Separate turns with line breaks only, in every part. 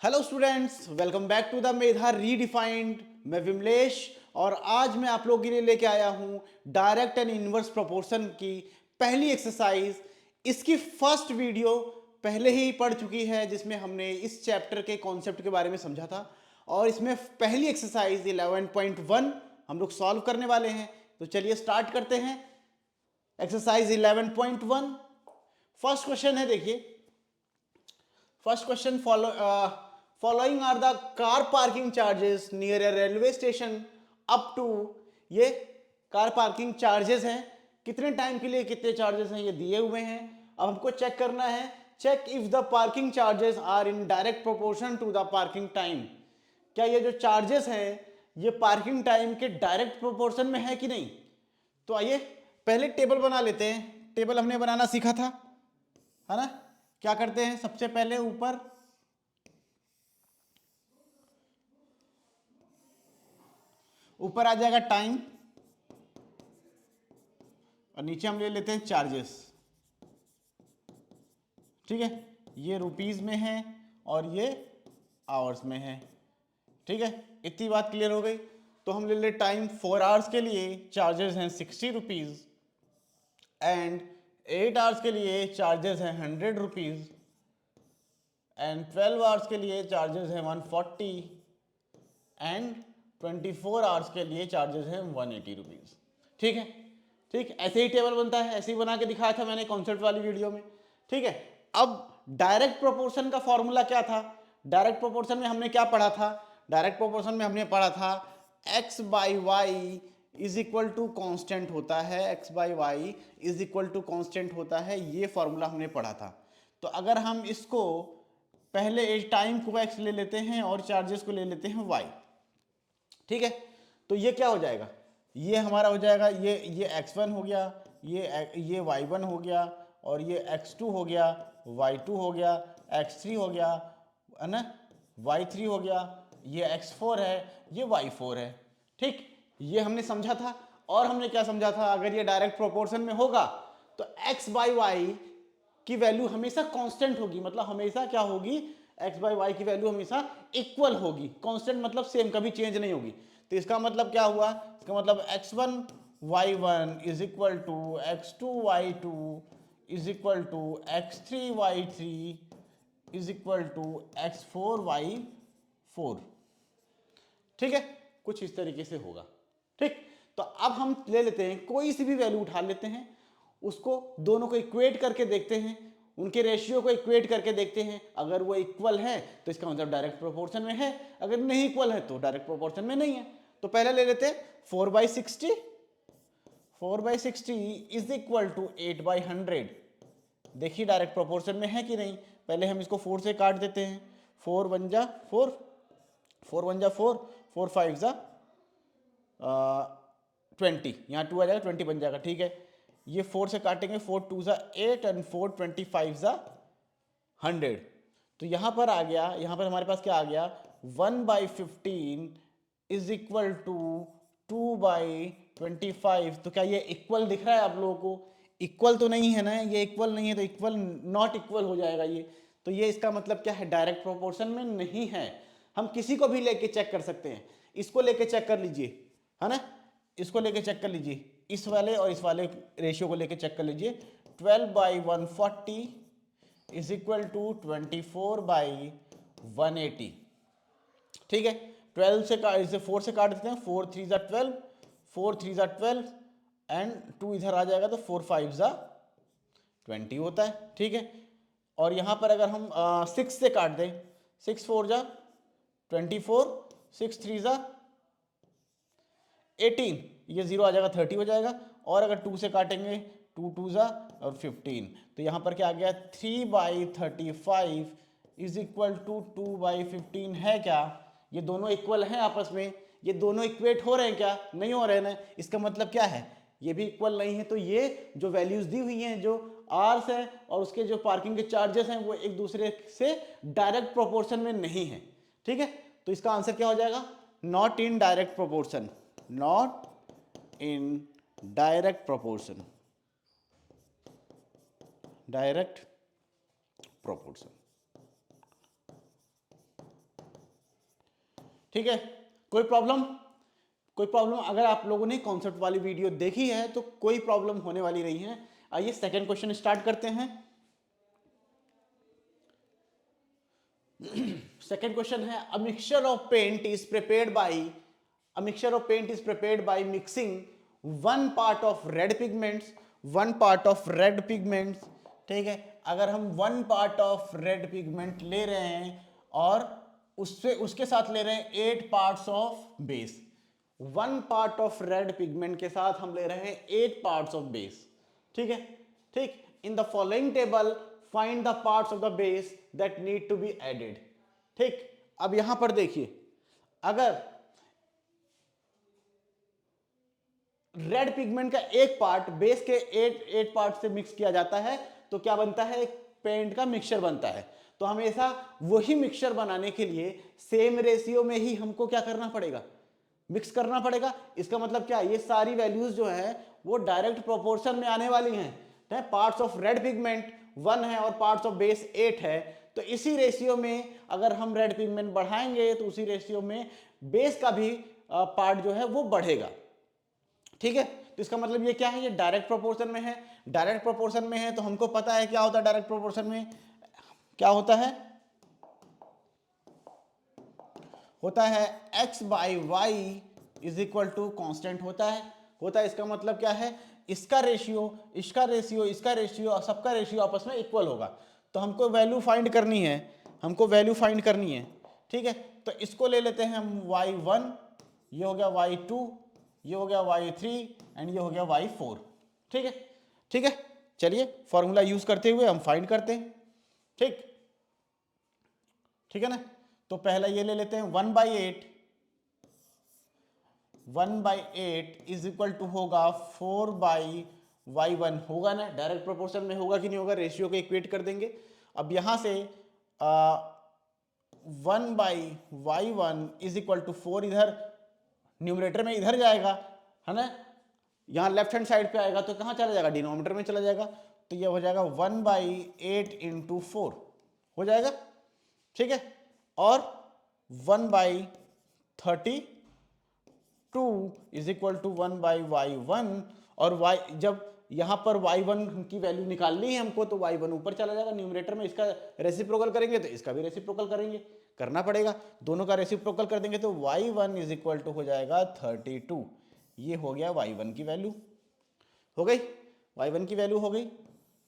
Hello students, welcome back to the Medha redefined. मैं विमलेश और आज मैं आप लोगों के लिए लेके आया हूं डायरेक्ट एंड इनवर्स प्रोपोर्शन की पहली एक्सरसाइज। इसकी फर्स्ट वीडियो पहले ही पढ़ चुकी है जिसमें हमने इस चैप्टर के कॉन्सेप्ट के बारे में समझा था और इसमें पहली एक्सरसाइज 11.1 हम लोग सॉल्व करने वाले हैं। तो चलिए स्टार्ट करते हैं। एक्सरसाइज 11.1 फर्स्ट क्वेश्चन है, देखिए first question. Following are the car parking charges near a railway station up to. ये कार पार्किंग चार्जेस हैं, कितने टाइम के लिए कितने चार्जेस हैं ये दिए हुए हैं। अब हमको चेक करना है, check if the parking charges are in direct proportion to the parking time. क्या ये जो चार्जेस हैं ये पार्किंग टाइम के डायरेक्ट प्रोपोर्शन में है कि नहीं। तो आइए पहले टेबल बना लेते हैं। टेबल हमने बनाना सीखा था, है ना। क्या करते हैं, सबसे पहले ऊपर आ जाएगा टाइम और नीचे हम ले लेते हैं चार्जेस। ठीक है, ये रुपीज में है और ये आवर्स में है। ठीक है, इतनी बात क्लियर हो गई। तो हम ले ले टाइम 4 आवर्स के लिए चार्जेस हैं 60 रुपीज एंड 8 आवर्स के लिए चार्जेस हैं 100 रुपीज एंड 12 आवर्स के लिए चार्जेस हैं 140 एंड 24 आवर्स के लिए चार्जेस हैं 180 रुपीज। ठीक है, ठीक ऐसे ही टेबल बनता है, ऐसे ही बना के दिखाया था मैंने कॉन्सेप्ट वाली वीडियो में। ठीक है, अब डायरेक्ट प्रोपोर्शन का फॉर्मूला क्या था। डायरेक्ट प्रोपोर्शन में हमने क्या पढ़ा था, डायरेक्ट प्रोपोर्शन में हमने पढ़ा था x by y is equal to constant होता है, x by y is equal to constant होता है। ये फॉर्मूला हमने पढ़ा था। तो अगर हम इसको पहले टाइम को x ले लेते हैं और चार्जेस को ले लेते हैं y। ठीक है, तो ये क्या हो जाएगा, ये हमारा हो जाएगा ये x1 हो गया, ये y1 हो गया और ये x2 हो गया, y2 हो गया, x3 हो गया, है ना, y3 हो गया, ये x4 है, ये y4 है। ठीक, ये हमने समझा था। और हमने क्या समझा था, अगर ये डायरेक्ट प्रोपोर्शन में होगा तो x बाई वाई की वैल्यू हमेशा कांस्टेंट होगी। मतलब हमेशा क्या होगी, x बाई वाई की वैल्यू हमेशा इक्वल होगी। कांस्टेंट मतलब सेम, कभी चेंज नहीं होगी। तो इसका मतलब क्या हुआ, इसका मतलब x1 y1 is equal to x2 y2 is equal to x3 y3 is equal to x4 y4। ठीक है, कुछ इस तरीके से होगा। ठीक, तो अब हम ले लेते हैं कोई सी भी वैल्यू उठा लेते हैं, उसको दोनों को इक्वेट करके देखते हैं, उनके रेशियो को इक्वेट करके देखते हैं। अगर वो इक्वल है तो इसका मतलब डायरेक्ट प्रोपोर्शन में है, अगर नहीं इक्वल है तो डायरेक्ट प्रोपोर्शन में नहीं है। तो पहले ले लेते हैं 4/60। 4/60 इज इक्वल टू 8/100। देखिए डायरेक्ट प्रोपोर्शन में है कि नहीं। पहले हम इसको 4 से काट देते हैं। 4 1 जा 4, 4 1 जा 4, 4 5 जा 20, यहाँ 2 आ जाएगा, 20 बन जाएगा। ठीक है, ये 4 से काटेंगे, 4 2 जा 8 एंड 4 25 जा 100। तो यहाँ पर आ गया, यहाँ पर हमारे पास क्या आ गया, 1/15 इज इक्वल टू 2/25। तो क्या ये इक्वल दिख रहा है आप लोगों को, इक्वल तो नहीं है ना, ये इक्वल नहीं है तो इक्वल नॉट इक्वल हो जाएगा ये। तो ये इसका मतलब क्या है, डायरेक्ट प्रोपोर्शन में नहीं है। हम किसी को भी लेके चेक कर सकते हैं, इसको लेके चेक कर लीजिए, है ना, इसको लेके चेक कर लीजिए, इस वाले और इस वाले रेशियो को लेके चेक कर लीजिए। 12/140 इज इक्वल टू 24/180। ठीक है, 12 से इसे 4 से काट देते हैं, 4 3 जा 12, 4 3 जा 12 एंड 2 इधर आ जाएगा तो 4 5 जा 20 होता है। ठीक है, और यहाँ पर अगर हम 6 से काट दें, 6 4 जा 24, 6 3 जा 18, ये 0 आ जाएगा, 30 हो जाएगा। और अगर 2 से काटेंगे, 2 2 जा और 15, तो यहाँ पर क्या आ गया, 3/35 इज इक्वल टू 2/15 है क्या। ये दोनों इक्वल हैं आपस में, ये दोनों इक्वेट हो रहे हैं क्या, नहीं हो रहे हैं ना। इसका मतलब क्या है, ये भी इक्वल नहीं है। तो ये जो वैल्यूज दी हुई हैं, जो आर्स है और उसके जो पार्किंग के चार्जेस हैं, वो एक दूसरे से डायरेक्ट प्रोपोर्शन में नहीं है। ठीक है, तो इसका आंसर क्या हो जाएगा, not in direct proportion, not in direct proportion, direct proportion। ठीक है, कोई प्रॉब्लम? कोई प्रॉब्लम? अगर आप लोगों ने कॉन्सेप्ट वाली वीडियो देखी है तो कोई प्रॉब्लम होने वाली नहीं है। आइए सेकंड क्वेश्चन स्टार्ट करते हैं। सेकंड क्वेश्चन है, a mixture of paint is prepared by mixing one part of red pigments, ठीक है। अगर हम one part of red pigment ले रहे हैं और उससे उसके साथ ले रहे हैं 8 parts of base, one part of red pigment के साथ हम ले रहे हैं 8 पार्ट्स ऑफ बेस, ठीक है। ठीक, in the following table find the parts of the base that need to be added. ठीक, अब यहां पर देखिए, अगर रेड पिगमेंट का एक पार्ट बेस के 8 पार्ट से मिक्स किया जाता है तो क्या बनता है? एक पेंट का मिक्सचर बनता है। तो हमेशा वही मिक्सचर बनाने के लिए सेम रेशियो में ही हमको क्या करना पड़ेगा? मिक्स करना पड़ेगा। इसका मतलब क्या? ये सारी वैल्यूज जो है वो डायरेक्ट प्रोपोर्शन में आने वाली हैं। पार्ट्स ऑफ रेड पिगमेंट 1 है और पार्ट्स ऑफ बेस 8 है, तो इसी रेशियो में अगर हम रेड पिगमेंट बढ़ाएंगे तो उसी रेशियो में बेस का भी पार्ट जो है वो बढ़ेगा, ठीक है। तो इसका मतलब ये क्या है? ये डायरेक्ट प्रोपोर्शन में है। डायरेक्ट प्रोपोर्शन में है तो हमको पता है क्या होता है डायरेक्ट प्रोपोर्शन में, क्या होता है? होता है x by y is equal to constant होता है। इसका मतलब क्या है? इसका रेशियो, इसका रेशियो, इसका रेशियो, सबका रेशियो आपस में इक्वल होगा। तो हमको वैल्यू फाइंड करनी है, ठीक है। तो इसको ले लेते हैं हम y1, ये हो गया y2, ये हो गया y3 एंड ये हो गया y4, ठीक है। चलिए फॉर्मूला यूज करते हुए हम फाइंड करते हैं, ठीक है ना। तो पहला ये ले लेते हैं 1/8 इज इक्वल टू होगा 4/y1, होगा ना, डायरेक्ट प्रोपोर्शन में होगा कि नहीं होगा? रेशियो को इक्वेट कर देंगे। अब यहां से 1/y1 इज इक्वल टू 4, इधर न्यूमरेटर में इधर जाएगा, है ना, यहाँ लेफ्ट हैंड साइड पे आएगा तो कहाँ चला जाएगा? डिनोमिनेटर में चला जाएगा। तो ये हो जाएगा 1/8 इंटू 4 हो जाएगा, ठीक है। और 1/32 इज इक्वल टू 1/y1, और y जब यहाँ पर y1 की वैल्यू निकालनी है हमको तो y1 ऊपर चला जाएगा न्यूमरेटर में, इसका रेसिप्रोकल करेंगे तो इसका भी रेसिप्रोकल करना पड़ेगा, दोनों का रेसिप्रोकल कर देंगे तो y1 इज इक्वल टू हो जाएगा 32। ये हो गया y1 की वैल्यू, हो गई, y1 की वैल्यू हो गई,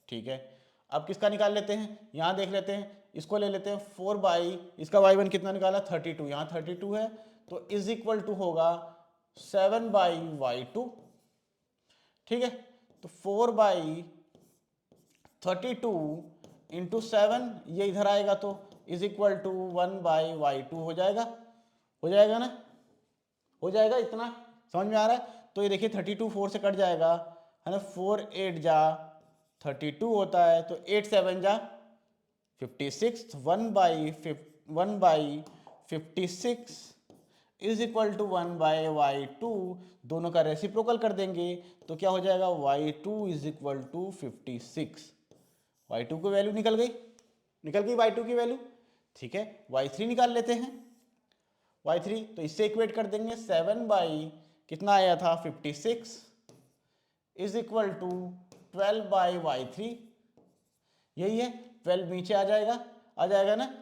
ठीक है। अब किसका निकाल लेते हैं? यहाँ देख लेते हैं, इसको ले लेते हैं 4 इसका y1 कितना निकाला? 32, यहाँ 32 है तो इज इक्वल टू होगा 7/y2, ठीक है। तो 4/32 इंटू 7, ये इधर आएगा तो इज इक्वल टू 1/y2 हो जाएगा ना, हो जाएगा। इतना समझ में आ रहा है? तो ये देखिए 32 4 से कट जाएगा, है ना, 4 8 जा 32 होता है, तो 8 7 जा 56, 1/56 इज इक्वल टू 1/y2, दोनों का रेसिप्रोकल कर देंगे तो क्या हो जाएगा? y2 is equal to 56। y2 की वैल्यू निकल गई y2 की वैल्यू, ठीक है। y3 निकाल लेते हैं, y3 तो इससे इक्वेट कर देंगे 7 कितना आया था? 56 इज इक्वल टू 12/y3, यही है, 12 नीचे आ जाएगा ना,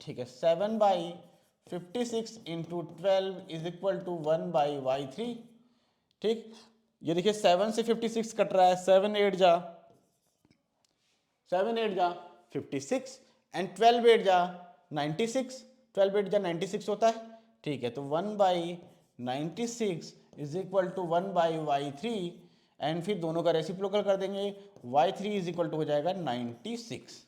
ठीक है। 7/56 into 12 is equal to 1/y3, ठीक। ये देखिए 7 से 56 कट रहा है, 7 8 जा 56 एंड 12 8 जा 96, 12 8 जा 96 होता है, ठीक है। तो 1/96 is equal to 1/y3 and फिर दोनों का रेसिप्रोकल कर देंगे, y3 इज इक्वल टू हो जाएगा 96,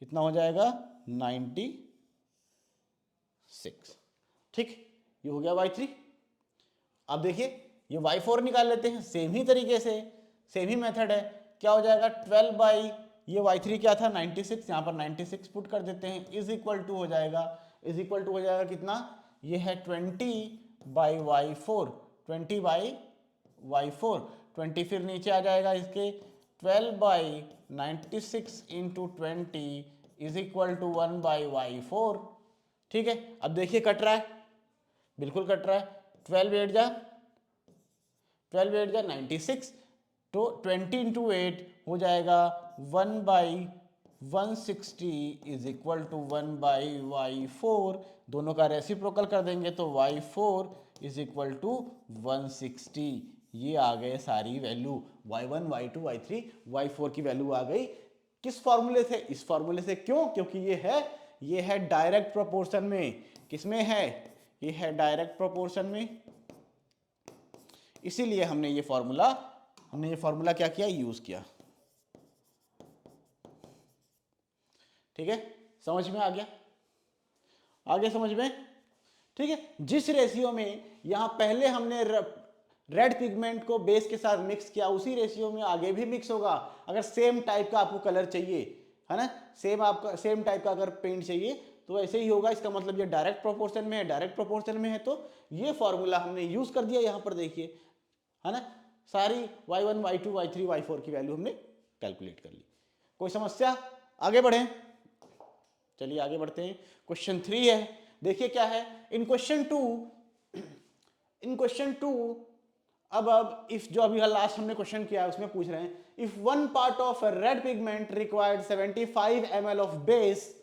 कितना हो जाएगा? 96, ठीक। ये हो गया y3। अब देखिए ये y4 निकाल लेते हैं, सेम ही तरीके से, सेम ही मेथड है। क्या हो जाएगा? 12 ये y3 क्या था? 96, यहाँ पर 96 पुट कर देते हैं, इज इक्वल टू हो जाएगा कितना? ये है 20/y4, 20/y4, 20 फिर नीचे आ जाएगा इसके, 12/96 into 20 is equal to 1/y4, ठीक है। अब देखिए कट रहा है, बिल्कुल कट रहा है। 12 8 जा 96, तो 20 इंटू 8 हो जाएगा 1/160 इज इक्वल टू 1/y4। दोनों का रेसिप्रोकल कर देंगे तो y4 इज इक्वल टू 160। ये आ गए सारी value, y1 y2 y3 y4 की वैल्यू आ गई। किस फॉर्मूले से? इस फॉर्मूले से। क्यों? क्योंकि ये है डायरेक्ट प्रोपोर्शन में। किसमें है? ये है डायरेक्ट प्रोपोर्शन में, इसीलिए हमने ये फॉर्मूला क्या किया? यूज किया। ठीक है, समझ में आ गया? आगे समझ में? ठीक है, जिस रेशियो में यहां पहले हमने रेड पिगमेंट को बेस के साथ मिक्स किया, उसी रेशियो में आगे भी मिक्स होगा। अगर सेम टाइप का आपको कलर चाहिए, है ना, सेम टाइप का अगर पेंट चाहिए तो ऐसे ही होगा। इसका मतलब ये डायरेक्ट प्रोपोर्शन में है। डायरेक्ट प्रोपोर्शन में है तो ये फॉर्मूला हमने यूज कर दिया। यहां पर देखिए, है ना, सारी y1 y2 y3 y4 की वैल्यू हमने कैलकुलेट कर ली। कोई समस्या? आगे बढ़े, चलिए आगे बढ़ते हैं। क्वेश्चन 3 है, देखिए क्या है इन क्वेश्चन टू। अब इफ जो अभी लास्ट हमने क्वेश्चन किया है उसमें पूछ रहे हैं, if one part of red pigment required 75 ml of base,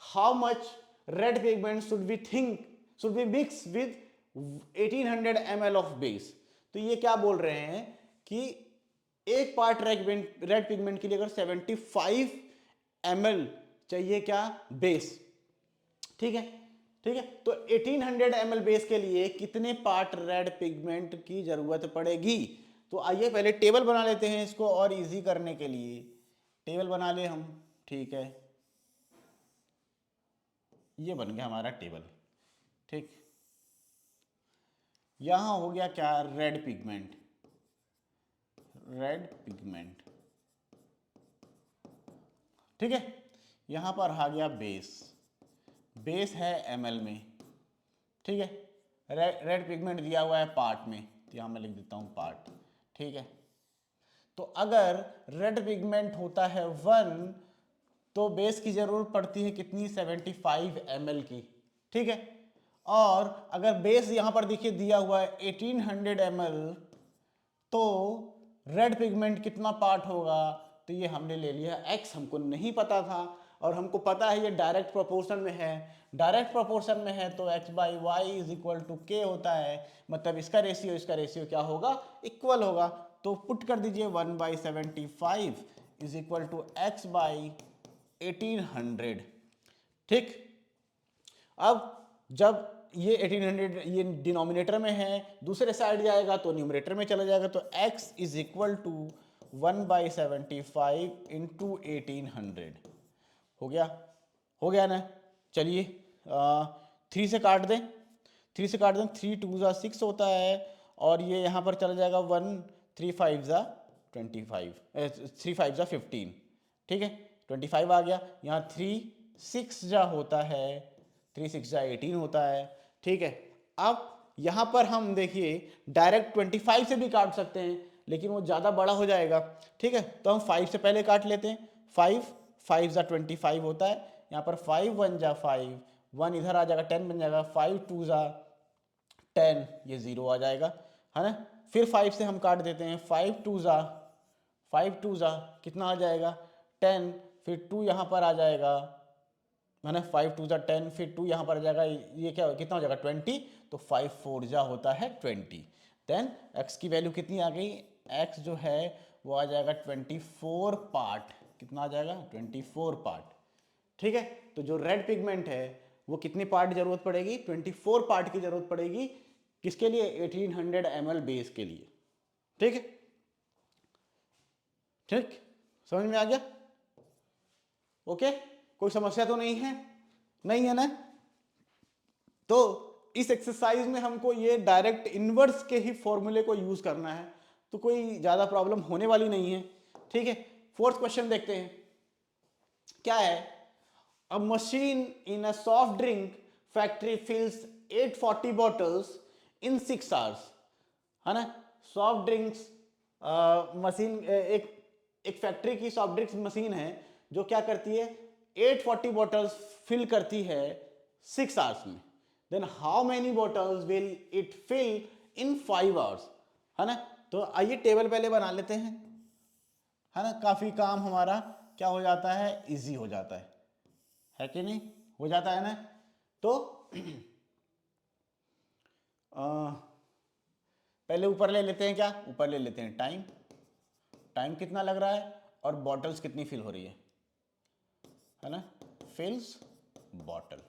how much red pigment should be mix with 1800 ml of base. तो ये क्या बोल रहे हैं कि एक पार्ट रेड पिगमेंट के लिए अगर 75 ml चाहिए क्या? बेस। ठीक है, ठीक है, तो 1800 ml बेस के लिए कितने पार्ट रेड पिगमेंट की जरूरत पड़ेगी? तो आइए पहले टेबल बना लेते हैं इसको और इजी करने के लिए। टेबल बना ले हम, ठीक है, ये बन गया हमारा टेबल। ठीक, यहां हो गया क्या? Red pigment. ठीक है, यहां पर आ गया बेस है ml में। ठीक है, रेड पिगमेंट दिया हुआ है पार्ट में, तो यहां मैं लिख देता हूं पार्ट। ठीक है, तो अगर रेड पिगमेंट होता है 1, तो बेस की जरूरत पड़ती है कितनी? 75 ml की। ठीक है, और अगर बेस यहां पर देखिए दिया हुआ है 1800 ml, तो रेड पिगमेंट कितना पार्ट होगा? तो ये हमने ले लिया x, हमको नहीं पता था, और हमको पता है ये डायरेक्ट प्रोपोर्शन में है। डायरेक्ट प्रोपोर्शन में है तो x/y is equal to k होता है, मतलब इसका रेशियो क्या होगा? इक्वल होगा। तो पुट कर दीजिए 1/75 इज इक्वल टू x/1800। ठीक, अब जब ये 1800 ये डिनोमिनेटर में है, दूसरे साइड जाएगा तो न्यूमरेटर में चला जाएगा, तो x is equal to 1/75 into 1800 हो गया ना। चलिए 3 से काट दें, 3 2 जा 6 होता है, और ये यहाँ पर चला जाएगा 1 3 5 जा 25, 3 5 जा 15। ठीक है, 25 आ गया। यहाँ 3 6 जा होता है, 3 6 जा 18 होता है। ठीक है, अब यहाँ पर हम देखिए डायरेक्ट 25 से भी काट सकते हैं, लेकिन वो ज़्यादा बड़ा हो जाएगा। ठीक है, तो हम 5 से पहले काट लेते हैं। 5 5 जा 25 होता है, यहाँ पर 5 1 जा 5, 1 इधर आ जाएगा, 10 बन जाएगा, 5 2 जा 10, ये 0 आ जाएगा, है ना। फिर 5 से हम काट देते हैं, 5 2 जा कितना आ जाएगा? 10, फिर 2 यहाँ पर आ जाएगा, है ना, 5 2 जा 10, फिर 2 यहाँ पर आ जाएगा, ये क्या कितना हो जाएगा? 20, तो 5 4 जा होता है 20। देन x की वैल्यू कितनी आ गई? x जो है वो आ जाएगा 24 पार्ट। कितना आ जाएगा? 24 पार्ट। ठीक है, तो जो रेड पिगमेंट है वो कितनी पार्ट की जरूरत पड़ेगी? 24 पार्ट की जरूरत पड़ेगी। किसके लिए? 1800 ml बेस के लिए। ठीक है, ठीक, समझ में आ गया? ओके, कोई समस्या तो नहीं है? नहीं है ना? तो इस एक्सरसाइज में हमको ये डायरेक्ट इनवर्स के ही फॉर्मूले को यूज करना है, तो कोई ज्यादा प्रॉब्लम होने वाली नहीं है। ठीक है, 4th क्वेश्चन देखते हैं क्या है। A machine in a soft drink factory fills 840 bottles in 6 hours, है ना। सॉफ्ट ड्रिंक्स मशीन, एक फैक्ट्री की सॉफ्ट ड्रिंक्स मशीन है जो क्या करती है? 840 बॉटल्स फिल करती है 6 आवर्स में। Then how many bottles will it fill in 5 hours, है ना। तो आइए टेबल पहले बना लेते हैं, है ना, काफी काम हमारा क्या हो जाता है, इजी हो जाता है कि नहीं, हो जाता है ना। तो पहले ऊपर ले लेते हैं, क्या ऊपर ले लेते हैं टाइम, टाइम कितना लग रहा है और बॉटल्स कितनी फिल हो रही है ना, फिल्स बॉटल।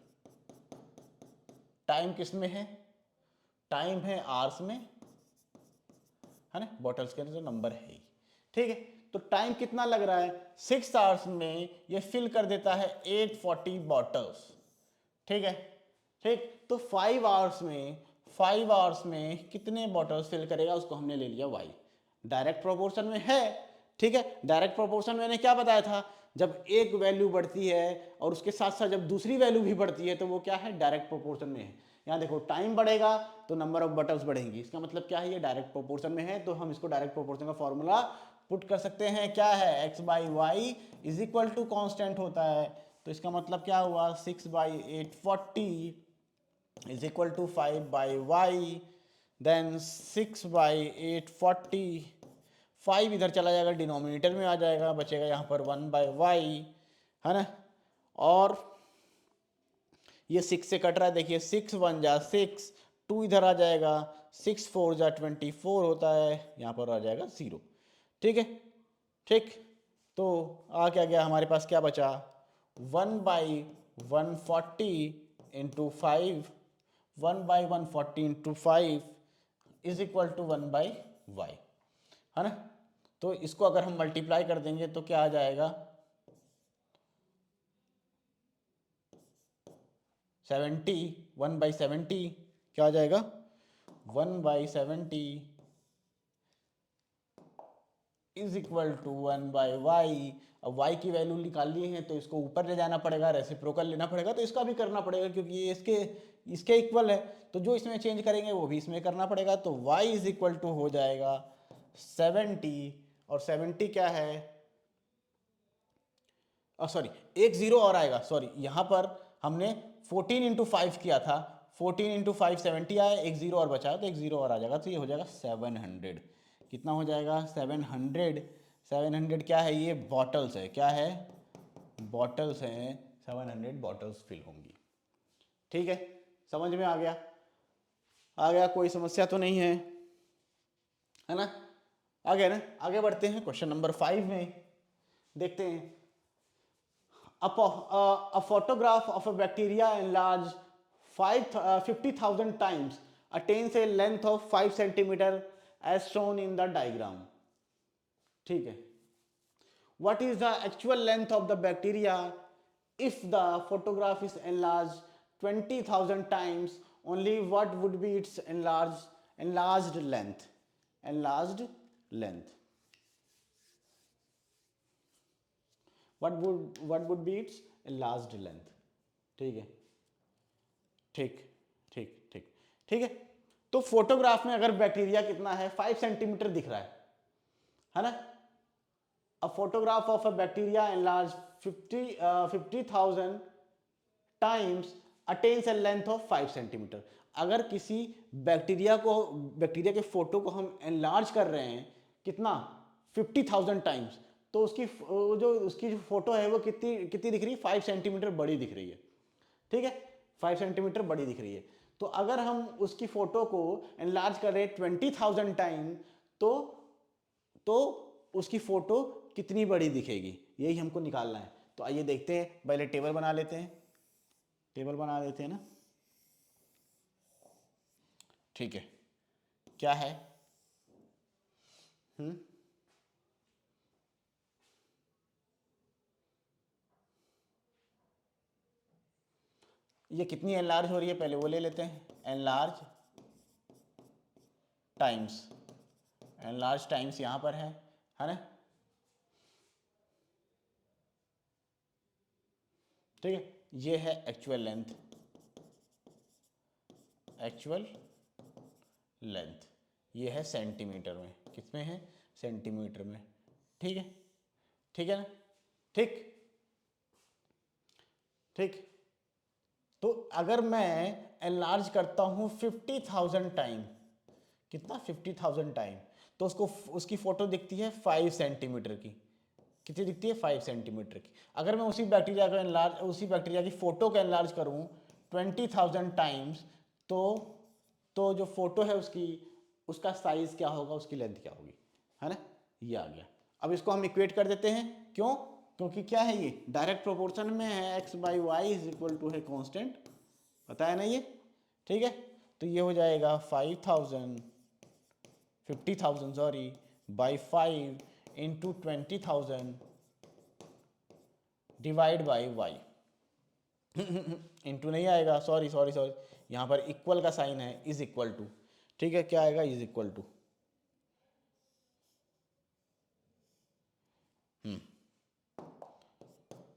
टाइम किस में है, टाइम है आवर्स में, है ना, बॉटल्स के अंदर जो नंबर है, ठीक है। तो टाइम कितना लग रहा है, 6 आवर्स में ये फिल कर देता है 840 बॉटल्स, ठीक है। ठीक, तो 5 आवर्स में कितने बॉटल्स फिल करेगा उसको हमने ले लिया y, डायरेक्ट प्रोपोर्शन में है, ठीक है। डायरेक्ट प्रोपोर्शन मैंने क्या बताया था, जब एक वैल्यू बढ़ती है और उसके साथ साथ जब दूसरी वैल्यू भी बढ़ती है तो वो क्या है, डायरेक्ट प्रोपोर्शन में है। यहाँ देखो टाइम बढ़ेगा तो नंबर ऑफ बॉटल्स बढ़ेंगी, इसका मतलब क्या है, ये डायरेक्ट प्रोपोर्शन में है। तो हम इसको डायरेक्ट प्रोपोर्शन का फॉर्मूला पुट कर सकते हैं, क्या है, x by y is equal to constant होता है। तो इसका मतलब क्या हुआ, 6/840 is equal to 5/y, then 6/840, 5 इधर चला जाएगा डिनोमिनेटर में आ जाएगा, बचेगा यहाँ पर 1/y, है ना। और ये 6 से कट रहा है, देखिए 6 1 जा 6, 2 इधर आ जाएगा, 6 4 जा 24 होता है, यहाँ पर आ जाएगा 0, ठीक है। ठीक, तो आ क्या गया हमारे पास, क्या बचा, 1/140 into 5, 1/140 into 5 is equal to 1/y, है ना। तो इसको अगर हम मल्टीप्लाई कर देंगे तो क्या आ जाएगा, 70, 1/70 क्या आ जाएगा, 1/70 इज इक्वल टू 1/y। अब y की वैल्यू निकाल लिए हैं तो इसको ऊपर ले जाना पड़ेगा, रेसिप्रोकल लेना पड़ेगा, तो इसका भी करना पड़ेगा क्योंकि ये इसके इक्वल है, तो जो इसमें चेंज करेंगे वो भी इसमें करना पड़ेगा। तो y इज इक्वल टू हो जाएगा 70, और 70 क्या है, सॉरी एक जीरो और आएगा, सॉरी यहाँ पर हमने 14 इंटू 5 किया था, 14 इंटू 5 70 आया, एक जीरो और बचा तो एक जीरो और आ जाएगा, तो ये हो जाएगा 700। कितना हो जाएगा, 700। 700 क्या है, ये बॉटल्स है, क्या है, बॉटल्स हैं, 700 बॉटल्स फिल होंगी, ठीक है। समझ में आ गया, आ गया, कोई समस्या तो नहीं है ना, आ गया ना। आगे बढ़ते हैं क्वेश्चन नंबर 5 में, देखते हैं। A photograph of a bacteria enlarged 50,000 times attains a length of 5 centimeter as shown in the diagram, ठीक है। What is the actual length of the bacteria if the photograph is enlarged 20,000 times? Only what would be its enlarged length? Enlarged length. What would be its enlarged length? ठीक है, ठीक ठीक ठीक ठीक है। तो फोटोग्राफ में अगर बैक्टीरिया कितना है, 5 सेंटीमीटर दिख रहा है ना। A photograph of a bacteria enlarge 50,000 times attains A length of 5 centimetre. अगर किसी बैक्टीरिया के फोटो को हम एनलार्ज कर रहे हैं कितना, 50,000 टाइम्स, तो उसकी जो फोटो है वो कितनी कितनी दिख रही है, 5 सेंटीमीटर बड़ी दिख रही है, ठीक है, 5 सेंटीमीटर बड़ी दिख रही है। तो अगर हम उसकी फोटो को एनलार्ज कर रहे हैं 20,000 टाइम, तो उसकी फोटो कितनी बड़ी दिखेगी, यही हमको निकालना है। तो आइए देखते हैं, पहले टेबल बना लेते हैं, टेबल बना देते हैं ना, ठीक है। क्या है, ये कितनी एनलार्ज हो रही है, पहले वो ले लेते हैं, एनलार्ज टाइम्स, एनलार्ज टाइम्स यहां पर है ना, ठीक है। ये है एक्चुअल लेंथ, एक्चुअल लेंथ, ये है सेंटीमीटर में, किसमें है, सेंटीमीटर में, ठीक है, ठीक है ना, ठीक ठीक। तो अगर मैं एनलार्ज करता हूँ 50,000 टाइम, कितना 50,000 टाइम, तो उसको उसकी फोटो दिखती है 5 सेंटीमीटर की, कितनी दिखती है 5 सेंटीमीटर की। अगर मैं उसी बैक्टीरिया को एनलार्ज, उसी बैक्टीरिया की फोटो को एनलार्ज करूँ 20,000 टाइम्स, तो जो फोटो है उसकी, उसका साइज क्या होगा, उसकी लेंथ क्या होगी, है ना, ये आ गया। अब इसको हम इक्वेट कर देते हैं, क्यों, क्योंकि क्या है, ये डायरेक्ट प्रोपोर्शन में है, x by y is equal to है कांस्टेंट, पता है ना ये, ठीक है। तो ये हो जाएगा 50,000 sorry by 5 into 20,000 divide by y. Into नहीं आएगा, सॉरी सॉरी सॉरी, यहाँ पर इक्वल का साइन है, इज इक्वल टू, ठीक है, क्या आएगा, इज इक्वल टू,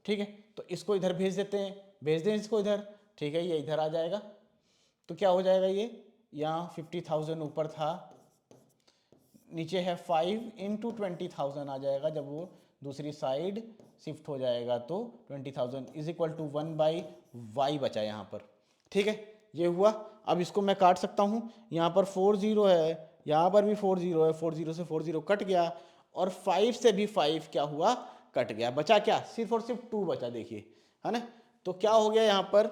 ठीक है। तो इसको इधर भेज देते हैं, भेज दें इसको इधर, ठीक है, ये इधर आ जाएगा। तो क्या हो जाएगा, ये यहाँ 50,000 ऊपर था, नीचे है 5 इंटू 20,000 आ जाएगा, जब वो दूसरी साइड शिफ्ट हो जाएगा तो 20,000 is equal to 1 by y बचा यहाँ पर, ठीक है, ये हुआ। अब इसको मैं काट सकता हूँ, यहाँ पर 4 0 है, यहाँ पर भी 4 0 है, 4 0 से 4 0 कट गया, और 5 से भी 5 क्या हुआ, कट गया, बचा क्या, सिर्फ और सिर्फ 2 बचा, देखिए, है ना। तो क्या हो गया यहाँ पर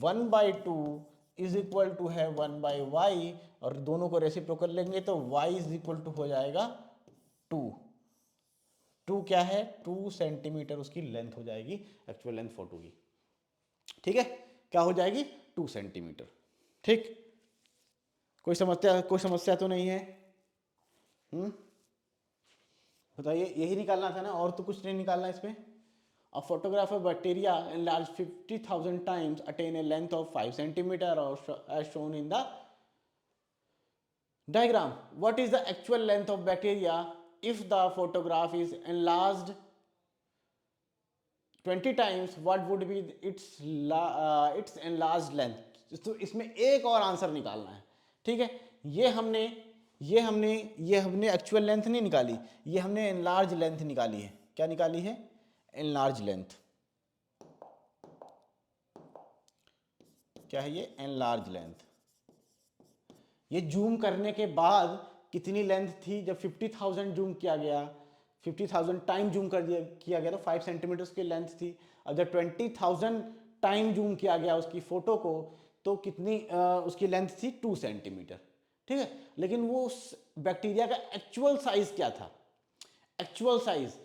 1 बाई 2 इज इक्वल टू है 1 बाई वाई, और दोनों को रेसिप्रोकल लेंगे तो y इज इक्वल टू हो जाएगा 2, 2 क्या है, 2 सेंटीमीटर उसकी लेंथ हो जाएगी, एक्चुअल लेंथ फोटो की, ठीक है, क्या हो जाएगी 2 सेंटीमीटर, ठीक। कोई समस्या तो नहीं है, बताइए, यही निकालना था ना, और तो कुछ नहीं निकालना इसमें। A photograph of bacteria enlarged 50,000 times attain a length of 5 centimeter as shown in the diagram. What is the actual length of bacteria if the photograph is enlarged 20 times? What would be its enlarged length? तो इसमें एक और answer निकालना है, ठीक है। ये हमने एक्चुअल लेंथ नहीं निकाली, ये हमने एनलार्ज लेंथ निकाली है। क्या निकाली है, एनलार्ज लेंथ। क्या है ये, एनलार्ज लेंथ। ये जूम करने के बाद कितनी लेंथ थी, जब 50,000 जूम किया गया, 50,000 टाइम जूम किया गया तो 5 सेंटीमीटर की लेंथ थी। अब जब 20,000 टाइम जूम किया गया उसकी फोटो को, तो कितनी उसकी लेंथ थी 2 सेंटीमीटर, ठीक है। लेकिन वो उस बैक्टीरिया का एक्चुअल साइज क्या था, एक्चुअल साइज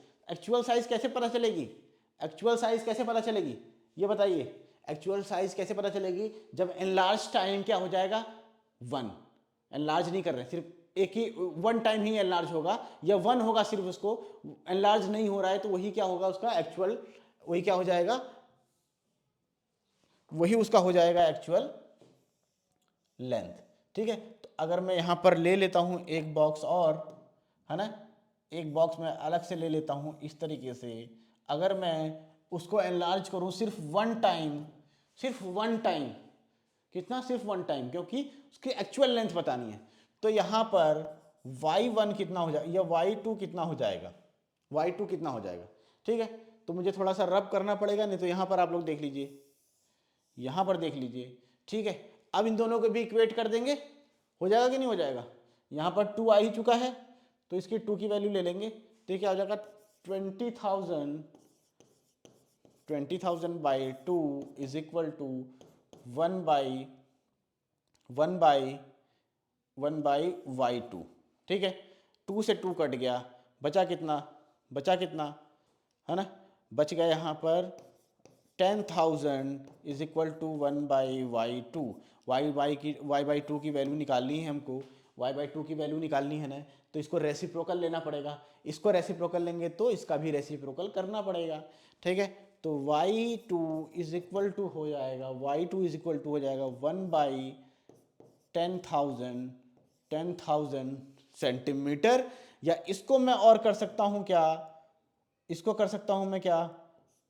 कैसे पता चलेगी, एक्चुअल साइज कैसे पता चलेगी, ये बताइए, एक्चुअल साइज कैसे पता चलेगी, जब एनलार्ज टाइम क्या हो जाएगा 1, एनलार्ज नहीं कर रहे, सिर्फ एक ही 1 टाइम ही एनलार्ज होगा, या 1 होगा सिर्फ, उसको एनलार्ज नहीं हो रहा है, तो वही क्या होगा उसका एक्चुअल, वही क्या हो जाएगा, वही उसका हो जाएगा एक्चुअल लेंथ, ठीक है। तो अगर मैं यहां पर ले लेता हूं एक बॉक्स और, है ना, एक बॉक्स में अलग से ले लेता हूं इस तरीके से, अगर मैं उसको एनलार्ज करूं सिर्फ 1 टाइम, सिर्फ 1 टाइम, कितना, सिर्फ 1 टाइम, क्योंकि उसकी एक्चुअल लेंथ बतानी है। तो यहां पर y1 कितना हो जाएगा, या y2 कितना हो जाएगा, y2 कितना हो जाएगा, ठीक है। तो मुझे थोड़ा सा रब करना पड़ेगा, नहीं तो यहां पर आप लोग देख लीजिए, यहां पर देख लीजिए, ठीक है। अब इन दोनों को भी इक्वेट कर देंगे, हो जाएगा कि नहीं हो जाएगा, यहां पर 2 आ ही चुका है, तो इसकी 2 की वैल्यू ले लेंगे, तो क्या हो जाएगा 20,000 by 2 is equal to 1 by y2, ठीक है। 2 से 2 कट गया, बचा कितना, है ना, बच गया यहाँ पर 10,000 is equal to 1 by y2, y by 2 की वैल्यू निकालनी है हमको, y बाई 2 की वैल्यू निकालनी है ना, तो इसको रेसिप्रोकल लेना पड़ेगा, इसको रेसिप्रोकल लेंगे तो इसका भी रेसिप्रोकल करना पड़ेगा, ठीक है। तो y2 इज इक्वल टू हो जाएगा, y2 इज इक्वल टू हो जाएगा 1 बाई 10,000 सेंटीमीटर, या इसको मैं और कर सकता हूं क्या, इसको कर सकता हूं मैं क्या,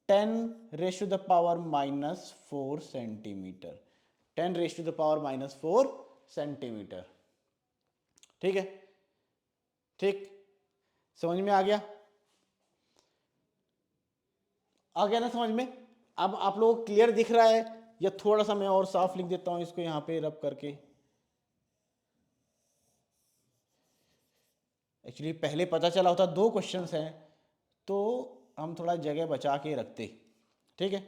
10 raise to the power -4 centimetre, 10 raise to the power -4 centimetre, ठीक है, ठीक, समझ में आ गया ना समझ में। अब आप लोगों को क्लियर दिख रहा है या थोड़ा सा मैं और साफ लिख देता हूं इसको यहाँ पे रब करके। एक्चुअली पहले पता चला होता 2 क्वेश्चंस हैं तो हम थोड़ा जगह बचा के रखते। ठीक है,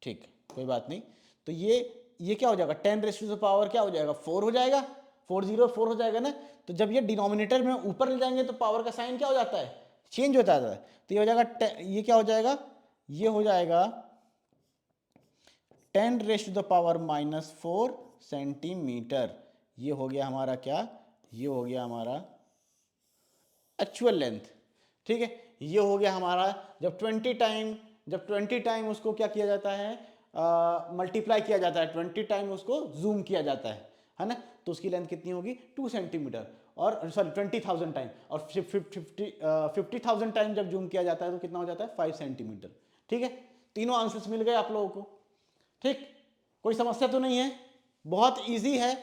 ठीक, कोई बात नहीं। तो ये क्या हो जाएगा, 10 रेज़ टू द पावर क्या हो जाएगा, 4 हो जाएगा, 4 0 4 हो जाएगा ना। तो जब ये डिनोमिनेटर में ऊपर ले जाएंगे तो पावर का साइन क्या हो जाता है, चेंज होता है। तो ये हो जाएगा, ये क्या हो जाएगा, ये हो जाएगा 10 raise to the power -4 centimetre. ये हो गया हमारा क्या, ये हो गया हमारा एक्चुअल लेंथ। ठीक है, ये हो गया हमारा जब 20 टाइम उसको क्या किया जाता है, मल्टीप्लाई किया जाता है, 20 टाइम उसको जूम किया जाता है ना, तो उसकी लेंथ कितनी होगी 2 सेंटीमीटर, और सॉरी 20,000 टाइम, और 50,000 टाइम जब जूम किया जाता है तो कितना हो जाता है 5 सेंटीमीटर। ठीक है, तीनों आंसर्स मिल गए आप लोगों को। ठीक, कोई समस्या तो नहीं है, बहुत इजी है।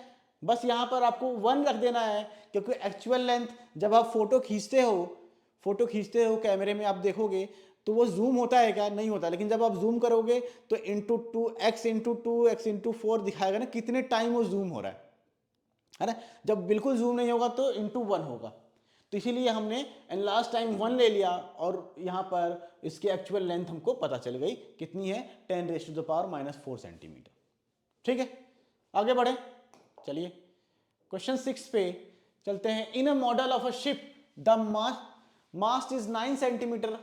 बस यहाँ पर आपको 1 रख देना है, क्योंकि एक्चुअल लेंथ जब आप फोटो खींचते हो कैमरे में आप देखोगे तो वो जूम होता है क्या, नहीं होता। लेकिन जब आप जूम करोगे तो x इंटू 4 दिखाएगा ना कितने टाइम वो जूम हो रहा है ना। जब बिल्कुल जूम नहीं होगा तो इंटू 1 होगा। तो इसीलिए हमने लास्ट टाइम 1 ले लिया, और यहाँ पर इसकी एक्चुअल लेंथ हमको पता चल गई कितनी है, 10 raise to the power -4 centimetre. ठीक है, आगे बढ़े, चलिए क्वेश्चन 6 पे चलते हैं। In a model of a ship the mast is 9 centimetre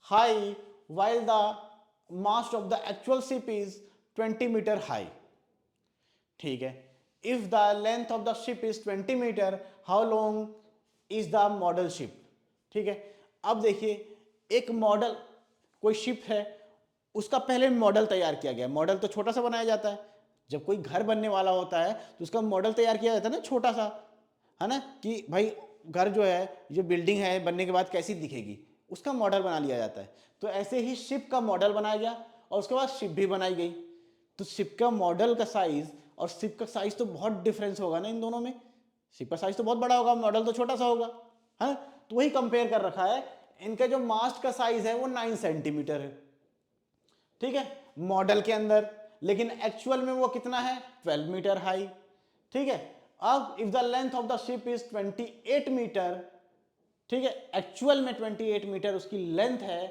high while the mast of the actual ship is 20 metre high. ठीक है, if the length of the ship is 20 metre how long is the model ship. ठीक है, अब देखिए एक model, कोई ship है, उसका पहले मॉडल तैयार किया गया। मॉडल तो छोटा सा बनाया जाता है, जब कोई घर बनने वाला होता है तो उसका मॉडल तैयार किया जाता है ना, छोटा सा, है ना, कि भाई घर जो है, जो बिल्डिंग है बनने के बाद कैसी दिखेगी, उसका मॉडल बना लिया जाता है। तो ऐसे ही शिप का मॉडल बनाया गया और उसके बाद शिप भी बनाई गई। तो शिप का मॉडल का साइज और शिप का साइज तो बहुत डिफरेंस होगा ना इन दोनों में। शिप का साइज तो बहुत बड़ा होगा, मॉडल तो छोटा सा होगा, है। तो वही कंपेयर कर रखा है। इनका जो मास्ट का साइज है वो 9 सेंटीमीटर है, ठीक है, मॉडल के अंदर, लेकिन एक्चुअल में वो कितना है 12 मीटर हाई। ठीक है, अब if the length of the ship is 28 metre, ठीक है, एक्चुअल में 28 मीटर उसकी लेंथ है,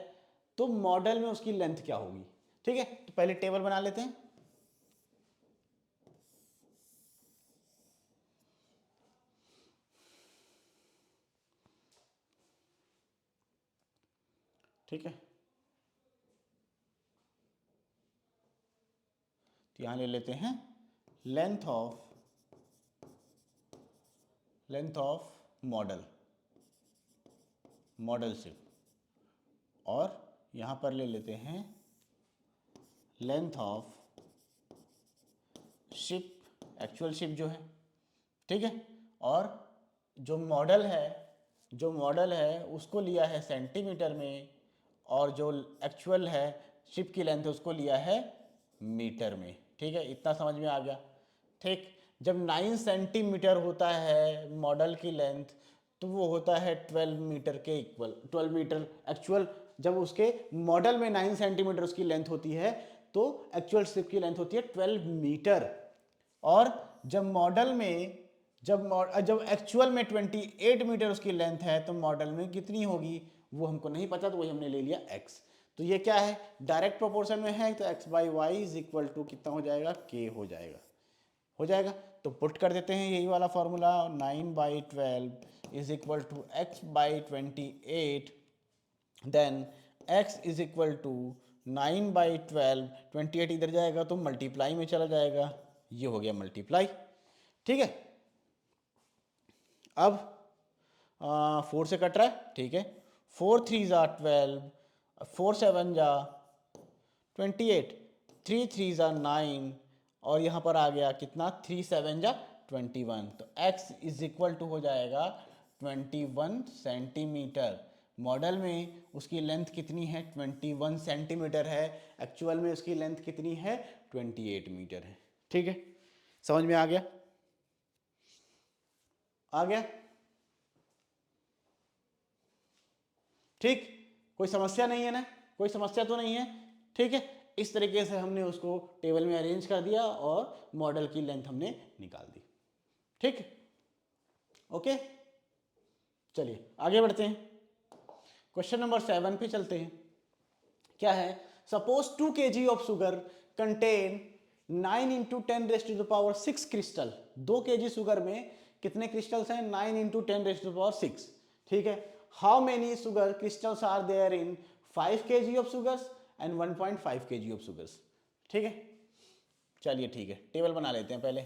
तो मॉडल में उसकी लेंथ क्या होगी। ठीक है, तो पहले टेबल बना लेते हैं। ठीक है, तो यहां ले लेते हैं लेंथ ऑफ मॉडल शिप, और यहां पर ले लेते हैं length of ship, actual ship जो है। ठीक है, और जो मॉडल है उसको लिया है सेंटीमीटर में, और जो एक्चुअल है शिप की लेंथ है उसको लिया है मीटर में। ठीक है, इतना समझ में आ गया। ठीक, जब 9 सेंटीमीटर होता है मॉडल की लेंथ, तो वो होता है 12 मीटर के इक्वल। 12 मीटर एक्चुअल, जब उसके मॉडल में 9 सेंटीमीटर उसकी लेंथ होती है तो एक्चुअल शिप की लेंथ होती है 12 मीटर। और जब मॉडल में जब एक्चुअल में 28 मीटर उसकी लेंथ है तो मॉडल में कितनी होगी वो हमको नहीं पता, तो वही हमने ले लिया x। तो ये क्या है, डायरेक्ट प्रोपोर्शन में है, तो x by y is equal to कितना हो जाएगा, k हो जाएगा। तो पुट कर देते हैं यही वाला formula, 9/12 is equal to x/28, then x is equal to 9/12, 28 इधर जाएगा तो मल्टीप्लाई में चला जाएगा, ये हो गया मल्टीप्लाई। ठीक है, अब 4 से कट रहा है, ठीक है, 4 3 ज़ा 12, 4 7 ज़ा 28, 3 3 ज़ा 9, और यहाँ पर आ गया कितना 3 7 ज़ा 21। तो x इज इक्वल टू हो जाएगा 21 सेंटीमीटर। मॉडल में उसकी लेंथ कितनी है 21 सेंटीमीटर है, एक्चुअल में उसकी लेंथ कितनी है 28 मीटर है। ठीक है, समझ में आ गया, ठीक, कोई समस्या नहीं है ना, कोई समस्या तो नहीं है। ठीक है, इस तरीके से हमने उसको टेबल में अरेंज कर दिया और मॉडल की लेंथ हमने निकाल दी। ठीक, ओके, चलिए आगे बढ़ते हैं। क्वेश्चन नंबर 7 पे चलते हैं। क्या है? Suppose 2 kg of sugar contain 9 into 10 raise to the power 6 crystal. 2 kg sugar में कितने क्रिस्टल्स हैं? 9 into 10 raise to the power 6। ठीक है, how many sugar crystals are there in 5 kg of sugars and 1.5 kg of sugars. ठीक है, चलिए ठीक है, टेबल बना लेते हैं पहले।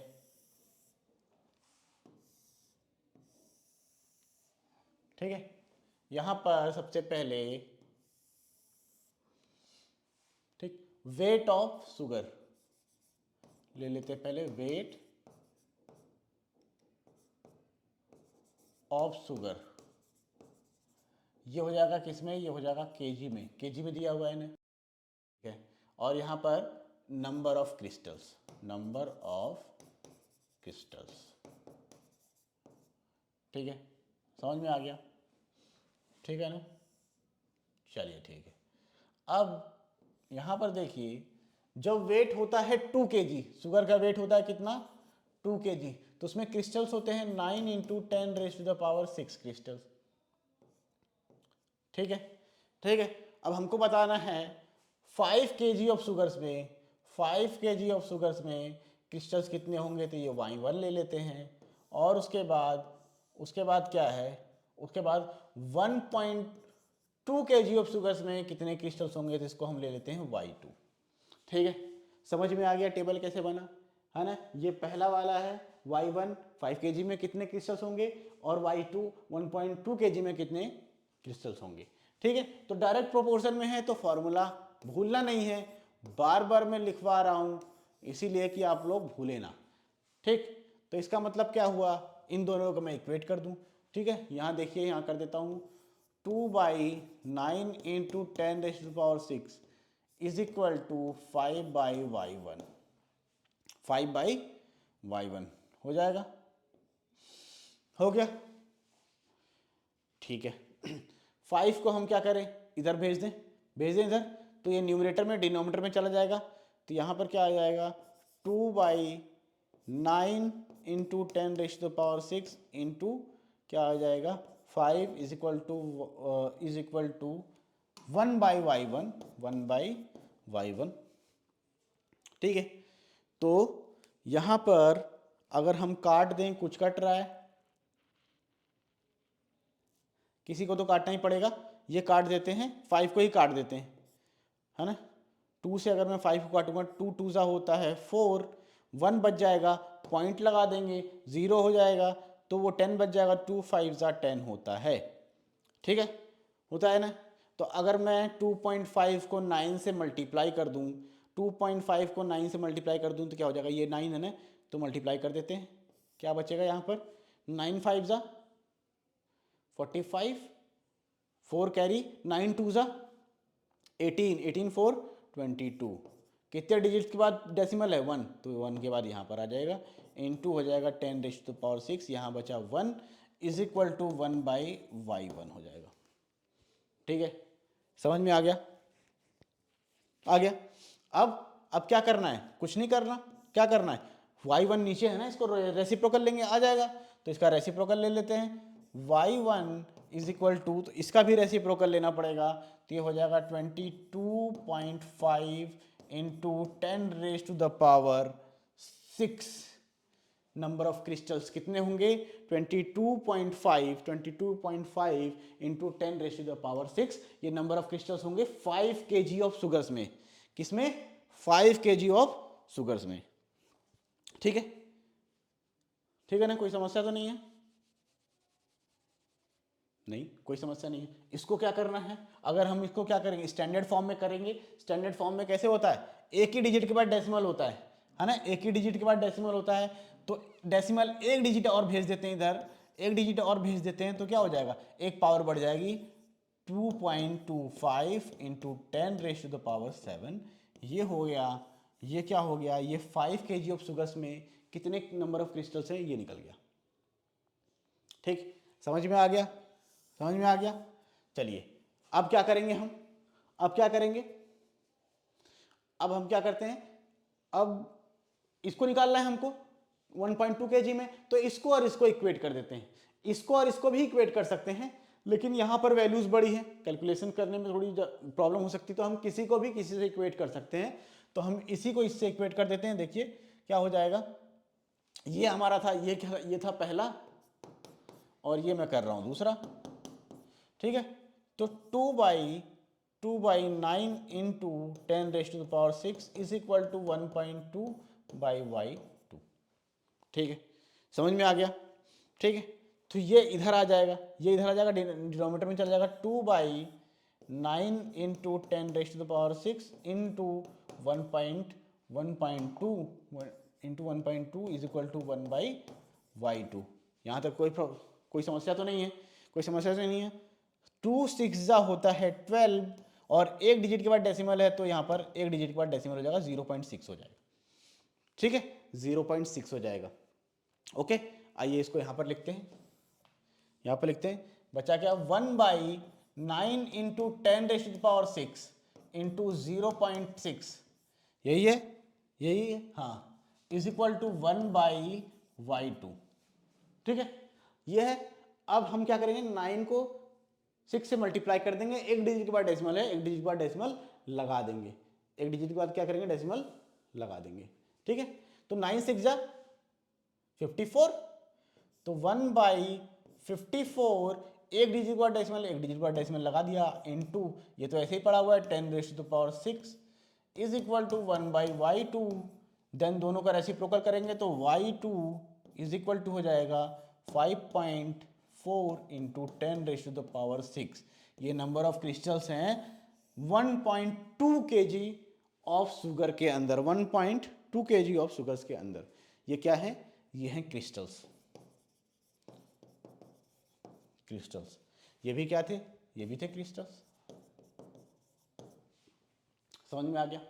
ठीक है, यहां पर सबसे पहले ठीक वेट ऑफ शुगर ले लेते हैं पहले, वेट ऑफ शुगर। ये हो जाएगा किसमें? ये हो जाएगा केजी में, केजी में दिया हुआ है ना। ठीक है, और यहाँ पर number of crystals, number of crystals. ठीक है, समझ में आ गया? ठीक है ना, चलिए ठीक है। अब यहाँ पर देखिए, जब वेट होता है 2 kg, शुगर का वेट होता है कितना? 2 kg, तो उसमें क्रिस्टल्स होते हैं 9 into 10 raise to the power 6 crystals. ठीक है, ठीक है। अब हमको बताना है 5 kg ऑफ शुगर्स में, 5 kg ऑफ शुगर्स में क्रिस्टल्स कितने होंगे? तो ये y1 ले लेते हैं, और उसके बाद क्या है? उसके बाद 1.2 kg ऑफ शुगर्स में कितने क्रिस्टल्स होंगे? तो इसको हम ले लेते हैं y2। ठीक है, समझ में आ गया टेबल कैसे बना, है ना? ये पहला वाला है y1 5 kg में कितने क्रिस्टल्स होंगे, और y2 1.2 kg में कितने क्रिस्टल्स होंगे। ठीक है, तो डायरेक्ट प्रोपोर्शन में है तो फॉर्मूला भूलना नहीं है, बार बार मैं लिखवा रहा हूं इसीलिए कि आप लोग भूले ना। ठीक, तो इसका मतलब क्या हुआ? इन दोनों को मैं इक्वेट कर दूं। ठीक है, यहां देखिए, यहां कर देता हूं 2/9 into 10 raise to the power 6 is equal to 5/y1, 5/y1 हो जाएगा। हो गया, ठीक है। 5 को हम क्या करें? इधर भेज दें इधर, तो ये न्यूमरेटर में डिनोमिनेटर में चला जाएगा, तो यहाँ पर क्या आ जाएगा? 2/9 into 10 raise to the power 6 into क्या आ जाएगा? 5 is equal to 1/y1, 1/y1। ठीक है, तो यहाँ पर अगर हम काट दें, कुछ कट रहा है, किसी को तो काटना ही पड़ेगा, ये काट देते हैं, 5 को ही काट देते हैं, है ना? 2 से अगर मैं 5 को काटूंगा, 2 2 सा होता है 4, 1 बच जाएगा, पॉइंट लगा देंगे, 0 हो जाएगा, तो वो 10 बच जाएगा, 2 5 सा 10 होता है। ठीक है, होता है ना? तो अगर मैं 2.5 को 9 से मल्टीप्लाई कर दूं, 2.5 को 9 से मल्टीप्लाई कर दूं तो क्या हो जाएगा? ये 9 है ना, तो मल्टीप्लाई कर देते हैं, क्या बचेगा यहाँ पर? 9 5 सा 45, 4 कैरी, 9 2 सा 18, 18 4 22। कितने डिजिट के बाद डेसिमल है? 1, तो 1 के बाद यहाँ पर आ जाएगा, इनटू हो जाएगा 10 रेज़ टू द पावर 6, यहाँ बचा 1 इज इक्वल टू 1/y1 हो जाएगा। ठीक है, समझ में आ गया? आ गया। अब क्या करना है? कुछ नहीं करना, क्या करना है? y1 नीचे है ना, इसको रेसिप्रोकल लेंगे, आ जाएगा, तो इसका रेसिप्रोकल ले लेते हैं। y1 इज इक्वल टू, तो इसका भी रेसिप्रोकल लेना पड़ेगा, तो ये हो जाएगा 22.5 into 10 raise to the power 6। Number of crystals कितने होंगे? 22.5 into 10 raise to the power 6, ये नंबर ऑफ क्रिस्टल्स होंगे 5 kg ऑफ शुगर्स में। किसमें? 5 kg ऑफ शुगर्स में। ठीक है, ठीक है ना, कोई समस्या तो नहीं है? नहीं, कोई समस्या नहीं है। इसको क्या करना है? अगर हम इसको क्या करेंगे? स्टैंडर्ड फॉर्म में करेंगे। स्टैंडर्ड फॉर्म में कैसे होता है? एक ही डिजिट के बाद डेसिमल होता है ना? एक ही डिजिट के बाद डेसिमल होता है, तो डेसिमल एक डिजिट और भेज देते हैं इधर, एक डिजिट और भेज देते हैं, तो क्या हो जाएगा? एक पावर बढ़ जाएगी, 2.25 into 10 raise to the power 7। ये हो गया, ये क्या हो गया? ये 5 kg ऑफ शुगर्स में कितने नंबर ऑफ क्रिस्टल्स हैं, ये निकल गया। ठीक, समझ में आ गया? समझ में आ गया? चलिए अब क्या करेंगे हम? अब क्या करेंगे? अब हम क्या करते हैं, अब इसको निकालना है हमको 1.2 kg में, तो इसको और इसको इक्वेट कर देते हैं। इसको और इसको भी इक्वेट कर सकते हैं, लेकिन यहां पर वैल्यूज बड़ी है, कैलकुलेशन करने में थोड़ी प्रॉब्लम हो सकती है, तो हम किसी को भी किसी से इक्वेट कर सकते हैं। तो हम इसी को इससे इक्वेट कर देते हैं। देखिए क्या हो जाएगा, ये हमारा था, ये था पहला, और ये मैं कर रहा हूं दूसरा, ठीक है। तो 2/9 into 10⁻6 is equal to 1.2/y2, ठीक है, समझ में आ गया, ठीक है। तो ये इधर आ जाएगा, ये इधर आ जाएगा, डिनोमिनेटर में चला जाएगा, 2/9 into 10⁻6 into 1.2 into 1.2 is equal to 1/y2। यहाँ तक कोई समस्या तो नहीं है, कोई समस्या तो नहीं है। 2 6 होता है 12, और एक डिजिट के बाद डेसिमल है, तो यहाँ पर एक डिजिट के बाद डेसिमल हो जाएगा, 0.6 हो जाएगा, ठीक है, 0.6 हो जाएगा। ओके, आइए इसको यहाँ पर लिखते हैं, यहाँ पर लिखते हैं, बचा क्या, 1/9 इंटू 10⁻6 इंटू 0.6, यही है, यही है, हाँ, इज इक्वल टू 1/y2, ठीक है, ये है। अब हम क्या करेंगे, 9 को 6 से मल्टीप्लाई कर देंगे, एक डिजिट के बाद डेसिमल है, एक डिजिट के बाद डेसिमल लगा देंगे, एक डिजिट के बाद क्या करेंगे, डेसिमल लगा देंगे, ठीक है। तो 9 6 54, तो 1/54, एक डिजिट के बाद डेसिमल, एक डिजिट के बाद डेसिमल लगा दिया, इनटू ये तो ऐसे ही पड़ा हुआ है 10⁻6 is equal to 1/y2, then दोनों का रेसिप्रोकल करेंगे तो y2 इज इक्वल टू हो जाएगा 5.4 इंटू 10⁻6। ये नंबर ऑफ क्रिस्टल्स हैं 1.2 kg ऑफ शुगर के अंदर, 1.2 kg ऑफ शुगर्स के अंदर। ये क्या है, ये हैं क्रिस्टल्स, क्रिस्टल्स। ये भी क्या थे, ये भी थे क्रिस्टल्स। समझ में आ गया,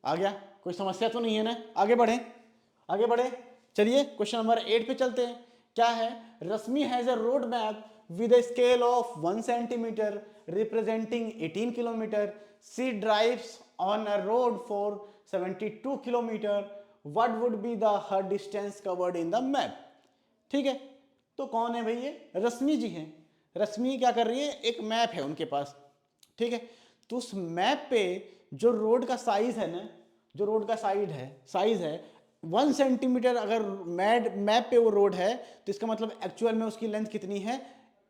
आ गया, कोई समस्या तो नहीं है ना। आगे बढ़े, आगे बढ़े, चलिए क्वेश्चन नंबर 8 पे चलते हैं। क्या है, Rashmi has a road map with a scale of 1 centimeter representing 18 kilometer. She drives on a road for 72 kilometer. What would be the her distance covered in the map? ठीक है, तो कौन है भाई, ये रश्मि जी हैं। रश्मि क्या कर रही है, एक मैप है उनके पास, ठीक है। तो उस मैप पे जो रोड का साइज है ना, जो रोड का साइज है 1 सेंटीमीटर, अगर मैप पे वो रोड है, तो इसका मतलब एक्चुअल में उसकी लेंथ कितनी है,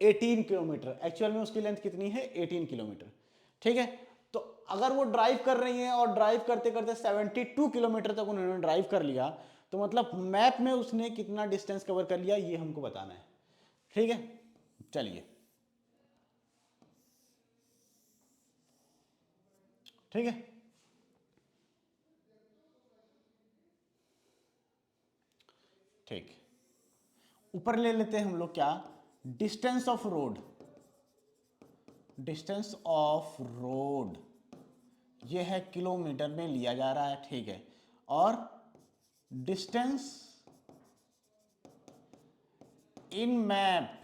18 किलोमीटर। एक्चुअल में उसकी लेंथ कितनी है, 18 किलोमीटर, ठीक है। तो अगर वो ड्राइव कर रही हैं और ड्राइव करते करते 72 किलोमीटर तक उन्होंने ड्राइव कर लिया, तो मतलब मैप में उसने कितना डिस्टेंस कवर कर लिया, ये हमको बताना है, ठीक है। चलिए, ठीक है, ठीक, ऊपर ले लेते हैं हम लोग क्या, distance of road, distance of road ये है किलोमीटर में लिया जा रहा है, ठीक है। और डिस्टेंस इन मैप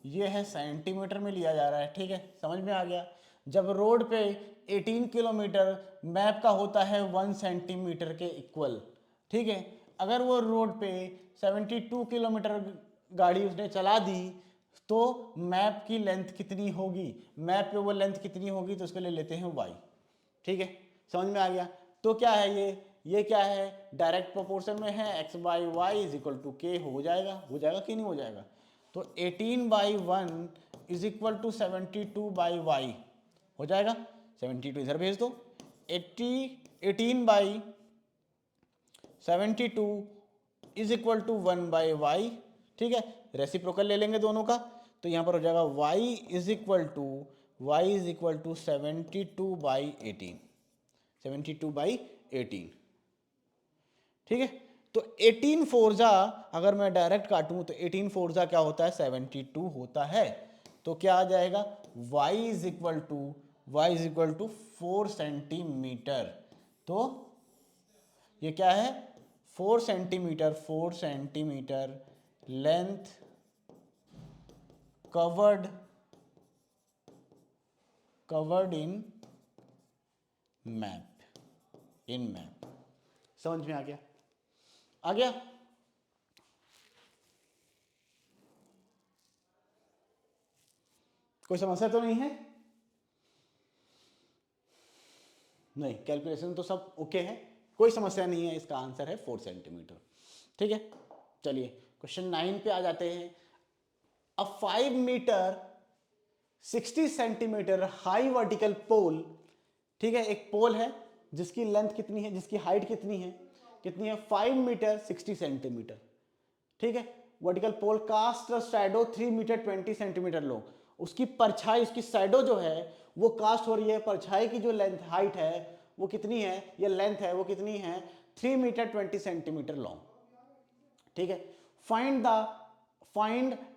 ये है सेंटीमीटर में लिया जा रहा है, ठीक है, समझ में आ गया। जब रोड पे 18 किलोमीटर, मैप का होता है 1 सेंटीमीटर के इक्वल, ठीक है। अगर वो रोड पे 72 किलोमीटर गाड़ी उसने चला दी, तो मैप की लेंथ कितनी होगी, मैप पे वो लेंथ कितनी होगी, तो उसको ले लेते हैं y, ठीक है, समझ में आ गया। तो क्या है ये क्या है, डायरेक्ट प्रोपोर्शन में है, x/y is equal to k, हो जाएगा कि नहीं हो जाएगा। तो 18/1 इज इक्वल टू 72/y हो जाएगा, 72 इधर भेज दो, 18/72 इज इक्वल टू 1/y, ठीक है। रेसिप्रोकल ले लेंगे दोनों का, तो यहाँ पर हो जाएगा y इज इक्वल टू 72/18, 72/18, ठीक है। तो 18 फोर्जा अगर मैं डायरेक्ट काटूं तो 18 फोर्जा क्या होता है, 72 होता है। तो क्या आ जाएगा, y is equal to 4 centimetre. तो ये क्या है, 4 centimetre length covered in map, in map. समझ में आ गया? आ गया? कोई समस्या तो नहीं है? नहीं, कैलकुलेशन तो सब ओके है, कोई समस्या नहीं है। इसका आंसर है 4 सेंटीमीटर। ठीक है, चलिए क्वेश्चन 9 पे आ जाते हैं। A 5 metre 60 centimetre high vertical pole, ठीक है, एक पोल है जिसकी लेंथ कितनी है, जिसकी हाइट कितनी है, 5 मीटर 60 सेंटीमीटर। ठीक है, vertical pole cast a shadow 3 metre 20 centimetre long. उसकी परछाई, उसकी शैडो जो है वो कास्ट हो रही है। परछाई की जो लेंथ, हाइट है वो कितनी है, या लेंथ है वो कितनी है, 3 मीटर 20 सेंटीमीटर लॉन्ग। ठीक है, find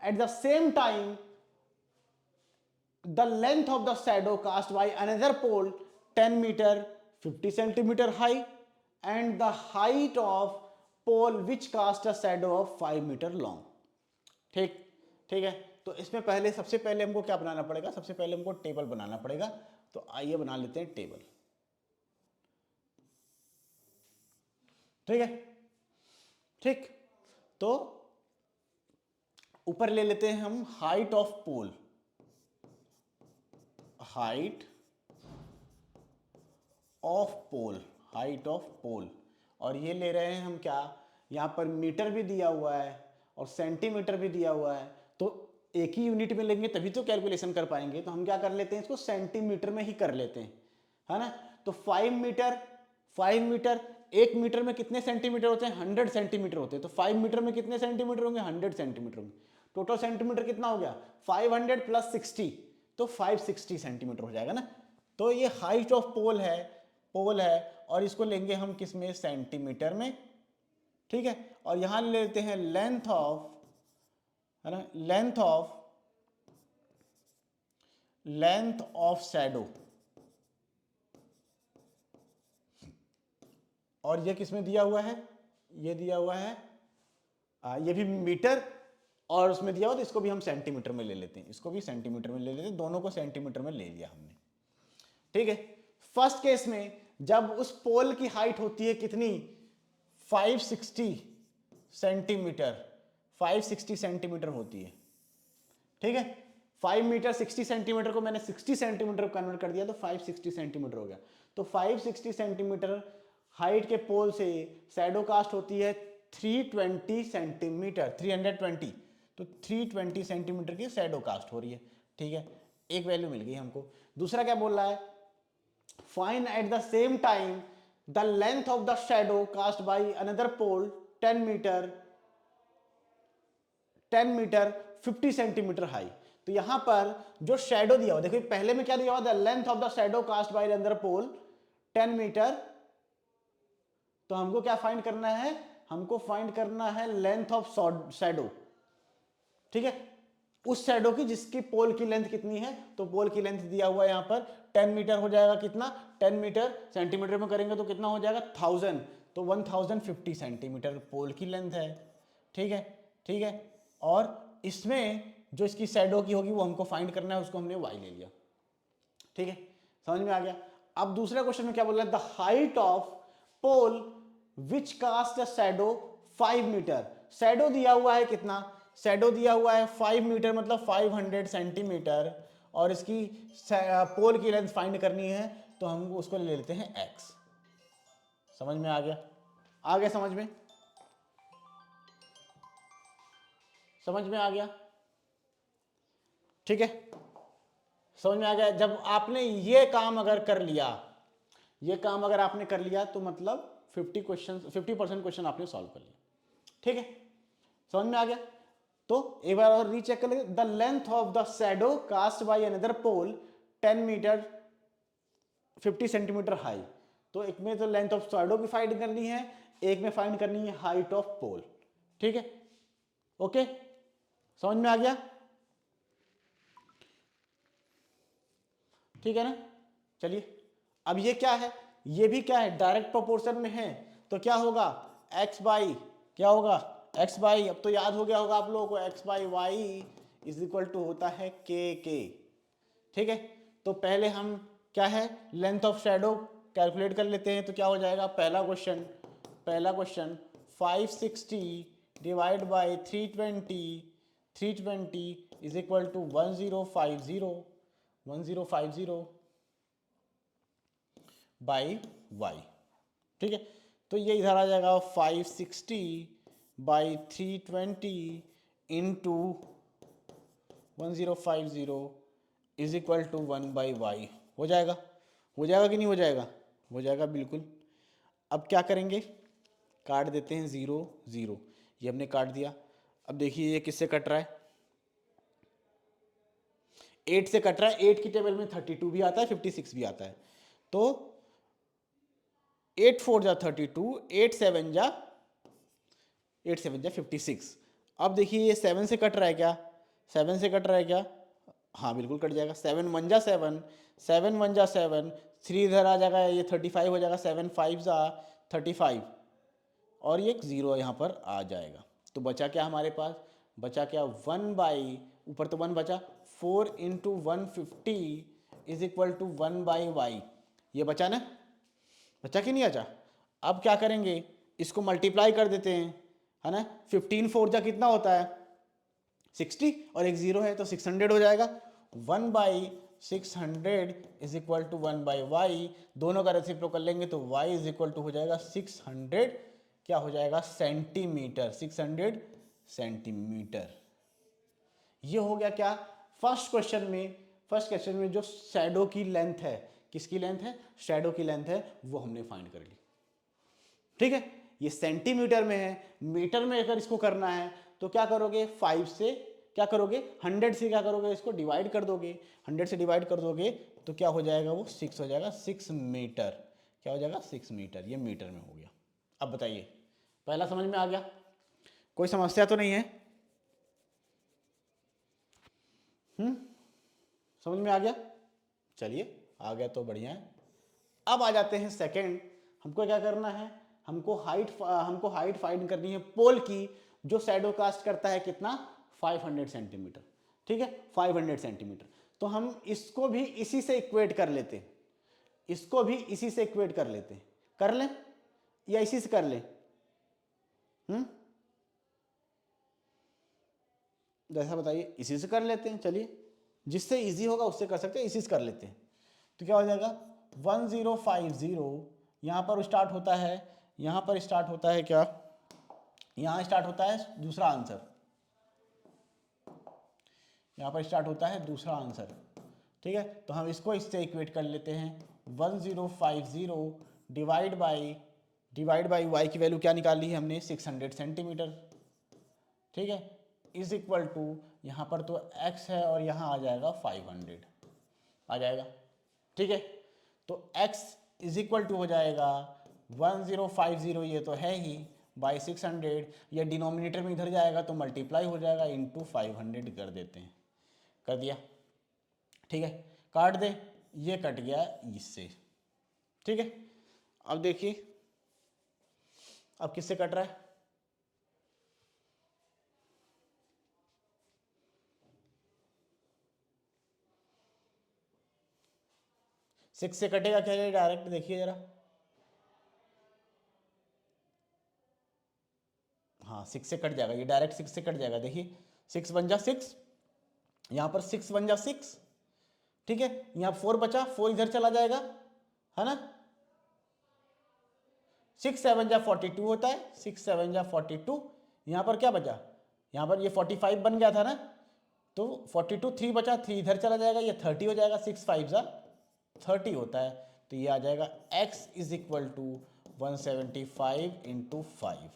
at the same time the length of the shadow cast by another pole 10 meter 50 centimeter high and the height of pole which cast a shadow of 5 meter long। ठीक, ठीक है, तो इसमें पहले, सबसे पहले हमको क्या बनाना पड़ेगा, सबसे पहले हमको टेबल बनाना पड़ेगा। तो आइए बना लेते हैं टेबल। ठीक है, ठीक, तो ऊपर ले लेते हैं हम height of pole, height of pole, height of pole. और ये ले रहे हैं हम क्या, यहाँ पर मीटर भी दिया हुआ है और सेंटीमीटर भी दिया हुआ है, तो एक ही यूनिट में लेंगे तभी तो कैलकुलेशन कर पाएंगे। तो हम क्या कर लेते हैं, इसको सेंटीमीटर में ही कर लेते हैं, है ना। तो 5 मीटर, 5 मीटर, 1 मीटर में कितने सेंटीमीटर होते हैं, 100 सेंटीमीटर होते हैं। तो 5 मीटर में कितने सेंटीमीटर होंगे, 100 सेंटीमीटर होंगे। टोटल सेंटीमीटर कितना हो गया, 500 प्लस 60, तो 560 सेंटीमीटर हो जाएगा ना। तो ये हाइट ऑफ पोल है, पोल है, और इसको लेंगे हम किस में, सेंटीमीटर में। ठीक है, और यहां ले लेते हैं लेंथ ऑफ, है ना, लेंथ ऑफ शैडो। और ये किस में दिया हुआ है, ये दिया हुआ है, ये भी मीटर और उसमें दिया हुआ, तो इसको भी हम सेंटीमीटर में ले लेते हैं, इसको भी सेंटीमीटर में ले लेते हैं, दोनों को सेंटीमीटर में ले लिया हमने। ठीक है, फर्स्ट केस में जब उस पोल की हाइट होती है कितनी, 560 सेंटीमीटर, 560 सेंटीमीटर होती है। ठीक है, 5 मीटर 60 सेंटीमीटर को मैंने 60 सेंटीमीटर कन्वर्ट कर दिया, तो 560 सेंटीमीटर हो गया। तो 560 सेंटीमीटर हाइट के पोल से शैडो कास्ट होती है 320 सेंटीमीटर, 320, तो 320 सेंटीमीटर की शैडो कास्ट हो रही है। ठीक है, एक वैल्यू मिल गई हमको। दूसरा क्या बोल रहा है, find at the same time the length of the shadow cast by another pole 10 metre 50 centimetre high. तो यहां पर जो शैडो दिया हुआ, देखो पहले में क्या दिया हुआ, the length of the shadow cast by another pole 10 metre. तो हमको क्या फाइंड करना है, हमको फाइंड करना है लेंथ ऑफ शैडो। ठीक है, उस शैडो की जिसकी पोल की लेंथ कितनी है, तो पोल की लेंथ दिया हुआ है यहां पर 10 मीटर हो जाएगा। कितना, 10 मीटर सेंटीमीटर में करेंगे तो कितना हो जाएगा, 1000, तो 1050 सेंटीमीटर पोल की लेंथ है। ठीक है, ठीक है, और इसमें जो इसकी शैडो की होगी वो हमको फाइंड करना है, उसको हमने y ले लिया। ठीक है, समझ में आ गया। अब दूसरे क्वेश्चन में क्या बोल रहा है, the height of pole which cast a shadow 5 metre. Shadow दिया हुआ है कितना, शैडो दिया हुआ है 5 मीटर, मतलब 500 सेंटीमीटर, और इसकी पोल की लेंथ फाइंड करनी है, तो हम उसको ले लेते हैं x। समझ में आ गया, आ गया समझ में, समझ में आ गया। ठीक है, समझ में आ गया। जब आपने ये काम अगर कर लिया, ये काम अगर आपने कर लिया, तो मतलब 50% क्वेश्चन आपने सॉल्व कर लिया। ठीक है, समझ में आ गया। तो एक बार और रीचेक कर लेंगे, the length of the shadow cast by another pole 10 metre 50 centimetre high. तो एक में तो लेंथ ऑफ शैडो की फाइंड करनी है, एक में फाइंड करनी है हाइट ऑफ पोल। ठीक है, ओके, समझ में आ गया। ठीक है ना, चलिए अब ये क्या है, ये भी क्या है, डायरेक्ट प्रोपोर्शन में है, तो क्या होगा, x बाई, क्या होगा, x बाई, अब तो याद हो गया होगा आप लोगों को, x by y is equal to होता है k। ठीक है, तो पहले हम क्या है, लेंथ ऑफ शैडो कैलकुलेट कर लेते हैं तो क्या हो जाएगा, पहला question 560 divide by 320 is equal to 1050 by y. ठीक है, तो ये इधर आ जाएगा 560 by 320 into 1050 is equal to 1 by y. हो जाएगा कि नहीं हो जाएगा? हो जाएगा बिल्कुल। अब क्या करेंगे, काट देते हैं 0 0, ये हमने काट दिया। अब देखिए ये किससे कट रहा है, 8 से कट रहा है। 8 की टेबल में 32 भी आता है, 56 भी आता है। तो 8 4 जा 32, 8 7 जा 56। अब देखिए ये 7 से कट रहा है क्या, 7 से कट रहा है क्या? हाँ बिल्कुल कट जाएगा। 7 1 जा 7, 7 1 जा 7, 3 इधर आ जाएगा, ये 35 हो जाएगा। 7 5 जा 35 और ये 0 यहाँ पर आ जाएगा। तो बचा क्या हमारे पास, बचा क्या 1 बाई, ऊपर तो 1 बचा, 4 into 150 is equal to 1 by y. ये बचा ना, बचा कि नहीं बचा? अब क्या करेंगे, इसको मल्टीप्लाई कर देते हैं, है ना। 15 4 जा कितना होता है 60 और एक 0 है तो 600 हो जाएगा। 1 by 600 is equal to 1 by y. दोनों का रेसिप्रोकल लेंगे तो y इज इक्वल टू हो जाएगा 600, क्या हो जाएगा सेंटीमीटर, 600 सेंटीमीटर। ये हो गया क्या, फर्स्ट क्वेश्चन में जो शैडो की लेंथ है, किसकी लेंथ है, शैडो की लेंथ है, वो हमने फाइंड कर ली। ठीक है, ये सेंटीमीटर में है। मीटर में अगर इसको करना है तो क्या करोगे, 5 से क्या करोगे, 100 से क्या करोगे, इसको डिवाइड कर दोगे। 100 से डिवाइड कर दोगे तो क्या हो जाएगा, वो 6 हो जाएगा, 6 मीटर। क्या हो जाएगा 6 मीटर, ये मीटर में हो गया। अब बताइए, पहला समझ में आ गया, कोई समस्या तो नहीं है? समझ में आ गया? चलिए, आ गया तो बढ़िया है। अब आ जाते हैं सेकंड। हमको क्या करना है, हमको हाइट फाइंड करनी है पोल की, जो शैडो कास्ट करता है कितना, 500 सेंटीमीटर। ठीक है, 500 सेंटीमीटर। तो हम इसको भी इसी से इक्वेट कर लेते हैं, इसको भी इसी से इक्वेट कर लेते हैं। कर लें या इसी से कर लें? जैसा बताइए, इसी से कर लेते हैं। चलिए, जिससे इजी होगा उससे कर सकते हैं, इसी से कर लेते हैं। तो क्या हो जाएगा 1050, यहाँ पर स्टार्ट होता है, यहाँ पर स्टार्ट होता है क्या, यहाँ स्टार्ट होता है दूसरा आंसर, यहाँ पर स्टार्ट होता है दूसरा आंसर। ठीक है, तो हम इसको इससे इक्वेट कर लेते हैं। 1050 डिवाइड बाई वाई की वैल्यू क्या निकाली है हमने, 600 सेंटीमीटर। ठीक है, इज इक्वल टू, यहाँ पर तो x है और यहाँ आ जाएगा 500 आ जाएगा। ठीक है, तो x इज इक्वल टू हो जाएगा 1050, ये तो है ही, बाई 600, ये डिनोमिनेटर में इधर जाएगा तो मल्टीप्लाई हो जाएगा, इंटू 500 कर देते हैं। कर दिया, ठीक है, काट दे, ये कट गया इससे। ठीक है, अब देखिए अब किससे कट रहा है, सिक्स से कटेगा क्या, ये डायरेक्ट देखिए जरा। हाँ 6 से कट जाएगा, ये डायरेक्ट 6 से कट जाएगा। देखिए 6 बन जा 6, यहाँ पर 6 बन जा 6। ठीक है, यहाँ 4 बचा, 4 इधर चला जाएगा, है ना। 6 7 जा 42 होता है, 6 7 जा 42। यहाँ पर क्या बचा, यहाँ पर ये 45 बन गया था ना, तो 42, 3 बचा, 3 इधर चला जाएगा, ये 30 हो जाएगा। 6 5 जा 30 होता है, तो ये आ जाएगा x is equal to 175 into 5।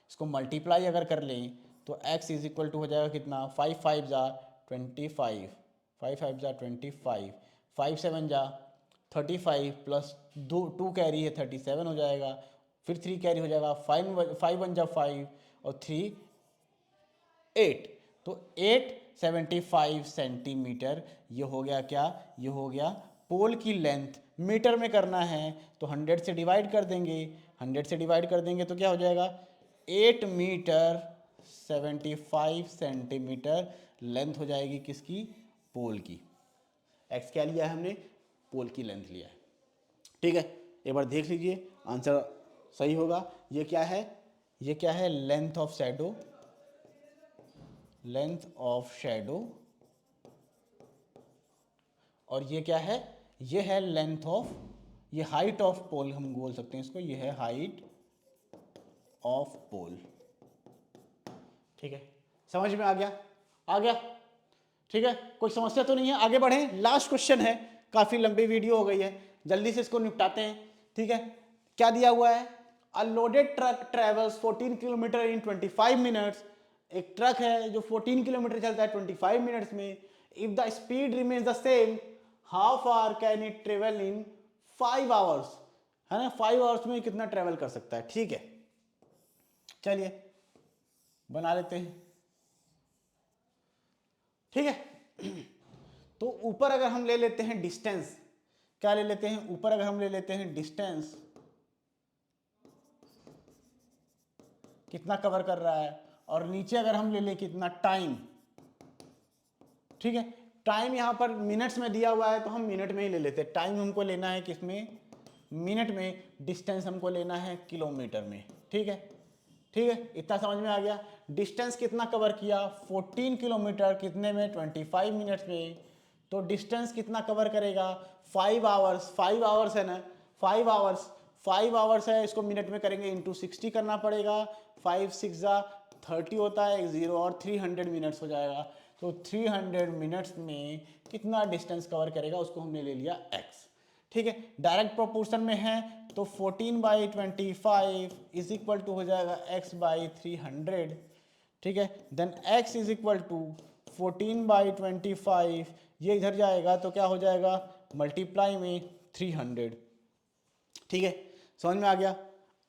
इसको मल्टीप्लाई अगर कर लें तो x इज इक्वल टू हो जाएगा कितना, 5 5 जा 25, 5 5 जा 25, 5 7 जा 35 प्लस 2 कैरी है 37 हो जाएगा, फिर 3 कैरी हो जाएगा, 5 1 जा 5 और 3 8, तो 875 सेंटीमीटर। ये हो गया क्या, ये हो गया पोल की लेंथ। मीटर में करना है तो 100 से डिवाइड कर देंगे, 100 से डिवाइड कर देंगे तो क्या हो जाएगा, 8 मीटर 75 सेंटीमीटर लेंथ हो जाएगी किसकी, पोल की। एक्स क्या लिया है हमने, पोल की लेंथ लिया है। ठीक है, एक बार देख लीजिए, आंसर सही होगा। ये क्या है, ये क्या है, length of shadow, length of shadow, और ये क्या है, ये है लेंथ ऑफ, ये हाइट ऑफ पोल हम बोल सकते हैं इसको, ये है हाइट ऑफ पोल। ठीक है, समझ में आ गया, आ गया, ठीक है, कोई समस्या तो नहीं है। आगे बढ़ें, लास्ट क्वेश्चन है, काफी लंबी वीडियो हो गई है, जल्दी से इसको निपटाते हैं। ठीक है, क्या दिया हुआ है, अ लोडेड ट्रक ट्रेवल्स 14 किलोमीटर इन 25 मिनट्स। एक ट्रक है जो 14 किलोमीटर चलता है 25 मिनट्स में। If the speed remains the same, how far can it travel in 5 hours, है ना, 5 आवर्स में कितना ट्रेवल कर सकता है। ठीक है, चलिए बना लेते हैं। ठीक है, तो ऊपर अगर हम ले लेते हैं डिस्टेंस, क्या ले लेते हैं, ऊपर अगर हम ले लेते हैं डिस्टेंस कितना कवर कर रहा है, और नीचे अगर हम ले लें कितना टाइम। ठीक है, टाइम यहां पर मिनट्स में दिया हुआ है तो हम मिनट में ही ले लेते हैं। टाइम हमको लेना है किसमें, मिनट में, डिस्टेंस हमको लेना है किलोमीटर में। ठीक है, ठीक है, इतना समझ में आ गया। डिस्टेंस कितना कवर किया, 14 किलोमीटर, कितने में, 25 मिनट्स में। तो डिस्टेंस कितना कवर करेगा, 5 आवर्स, 5 आवर्स है ना, 5 आवर्स, 5 आवर्स है, इसको मिनट में करेंगे इंटू 60 करना पड़ेगा। 5 6 30 होता है, 1 0 और 300 मिनट्स हो जाएगा। तो 300 मिनट्स में कितना डिस्टेंस कवर करेगा, उसको हमने ले लिया x। ठीक है, डायरेक्ट प्रोपोर्शन में है तो 14/25 इज इक्वल टू हो जाएगा x/300। ठीक है, then x is equal to 14/25, ये इधर जाएगा तो क्या हो जाएगा, मल्टीप्लाई में 300। ठीक है, समझ में आ गया।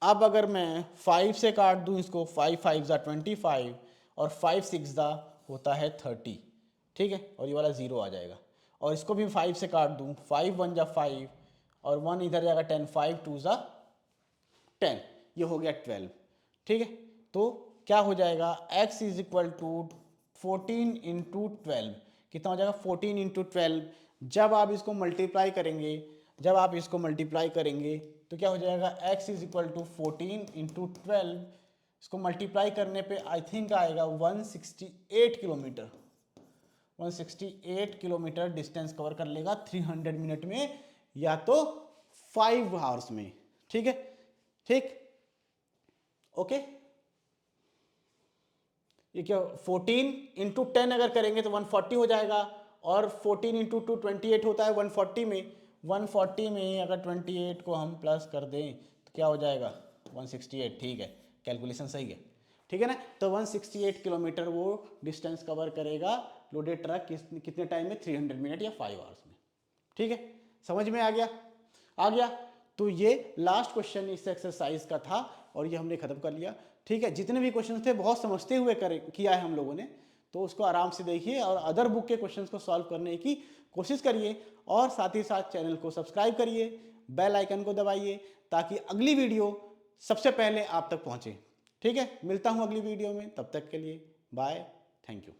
अब अगर मैं 5 से काट दूं इसको, 5 5 25 और 5 6 होता है 30। ठीक है, और ये वाला 0 आ जाएगा, और इसको भी 5 से काट दूं, 5 1 5 और 1 इधर जाएगा 10, 5 2 10, ये हो गया 12। ठीक है, तो क्या हो जाएगा, x is equal to 14 into 12, कितना हो जाएगा, 14 इंटू 12। जब आप इसको मल्टीप्लाई करेंगे, जब आप इसको मल्टीप्लाई करेंगे तो क्या हो जाएगा, x is equal to 14 into 12, इसको मल्टीप्लाई करने पे आई थिंक आएगा 168 किलोमीटर, 168 किलोमीटर डिस्टेंस कवर कर लेगा 300 मिनट में, या तो 5 आवर्स में। ठीक है, ठीक, ओके। ये क्या, 14 इंटू 10 अगर करेंगे तो 140 हो जाएगा, और 14 इंटू 2 28 होता है 140 में, 140 में अगर 28 को हम प्लस कर दें तो क्या हो जाएगा, 168। ठीक है, कैलकुलेशन सही है, ठीक है ना। तो 168 किलोमीटर वो डिस्टेंस कवर करेगा लोडेड ट्रक कितने टाइम में, 300 मिनट या 5 आवर्स में। ठीक है, समझ में आ गया, आ गया। तो ये लास्ट क्वेश्चन इस एक्सरसाइज का था और ये हमने खत्म कर लिया। ठीक है, जितने भी क्वेश्चन थे बहुत समझते हुए किया है हम लोगों ने, तो उसको आराम से देखिए और अदर बुक के क्वेश्चंस को सॉल्व करने की कोशिश करिए, और साथ ही साथ चैनल को सब्सक्राइब करिए, बेल आइकन को दबाइए ताकि अगली वीडियो सबसे पहले आप तक पहुंचे। ठीक है, मिलता हूं अगली वीडियो में, तब तक के लिए बाय, थैंक यू।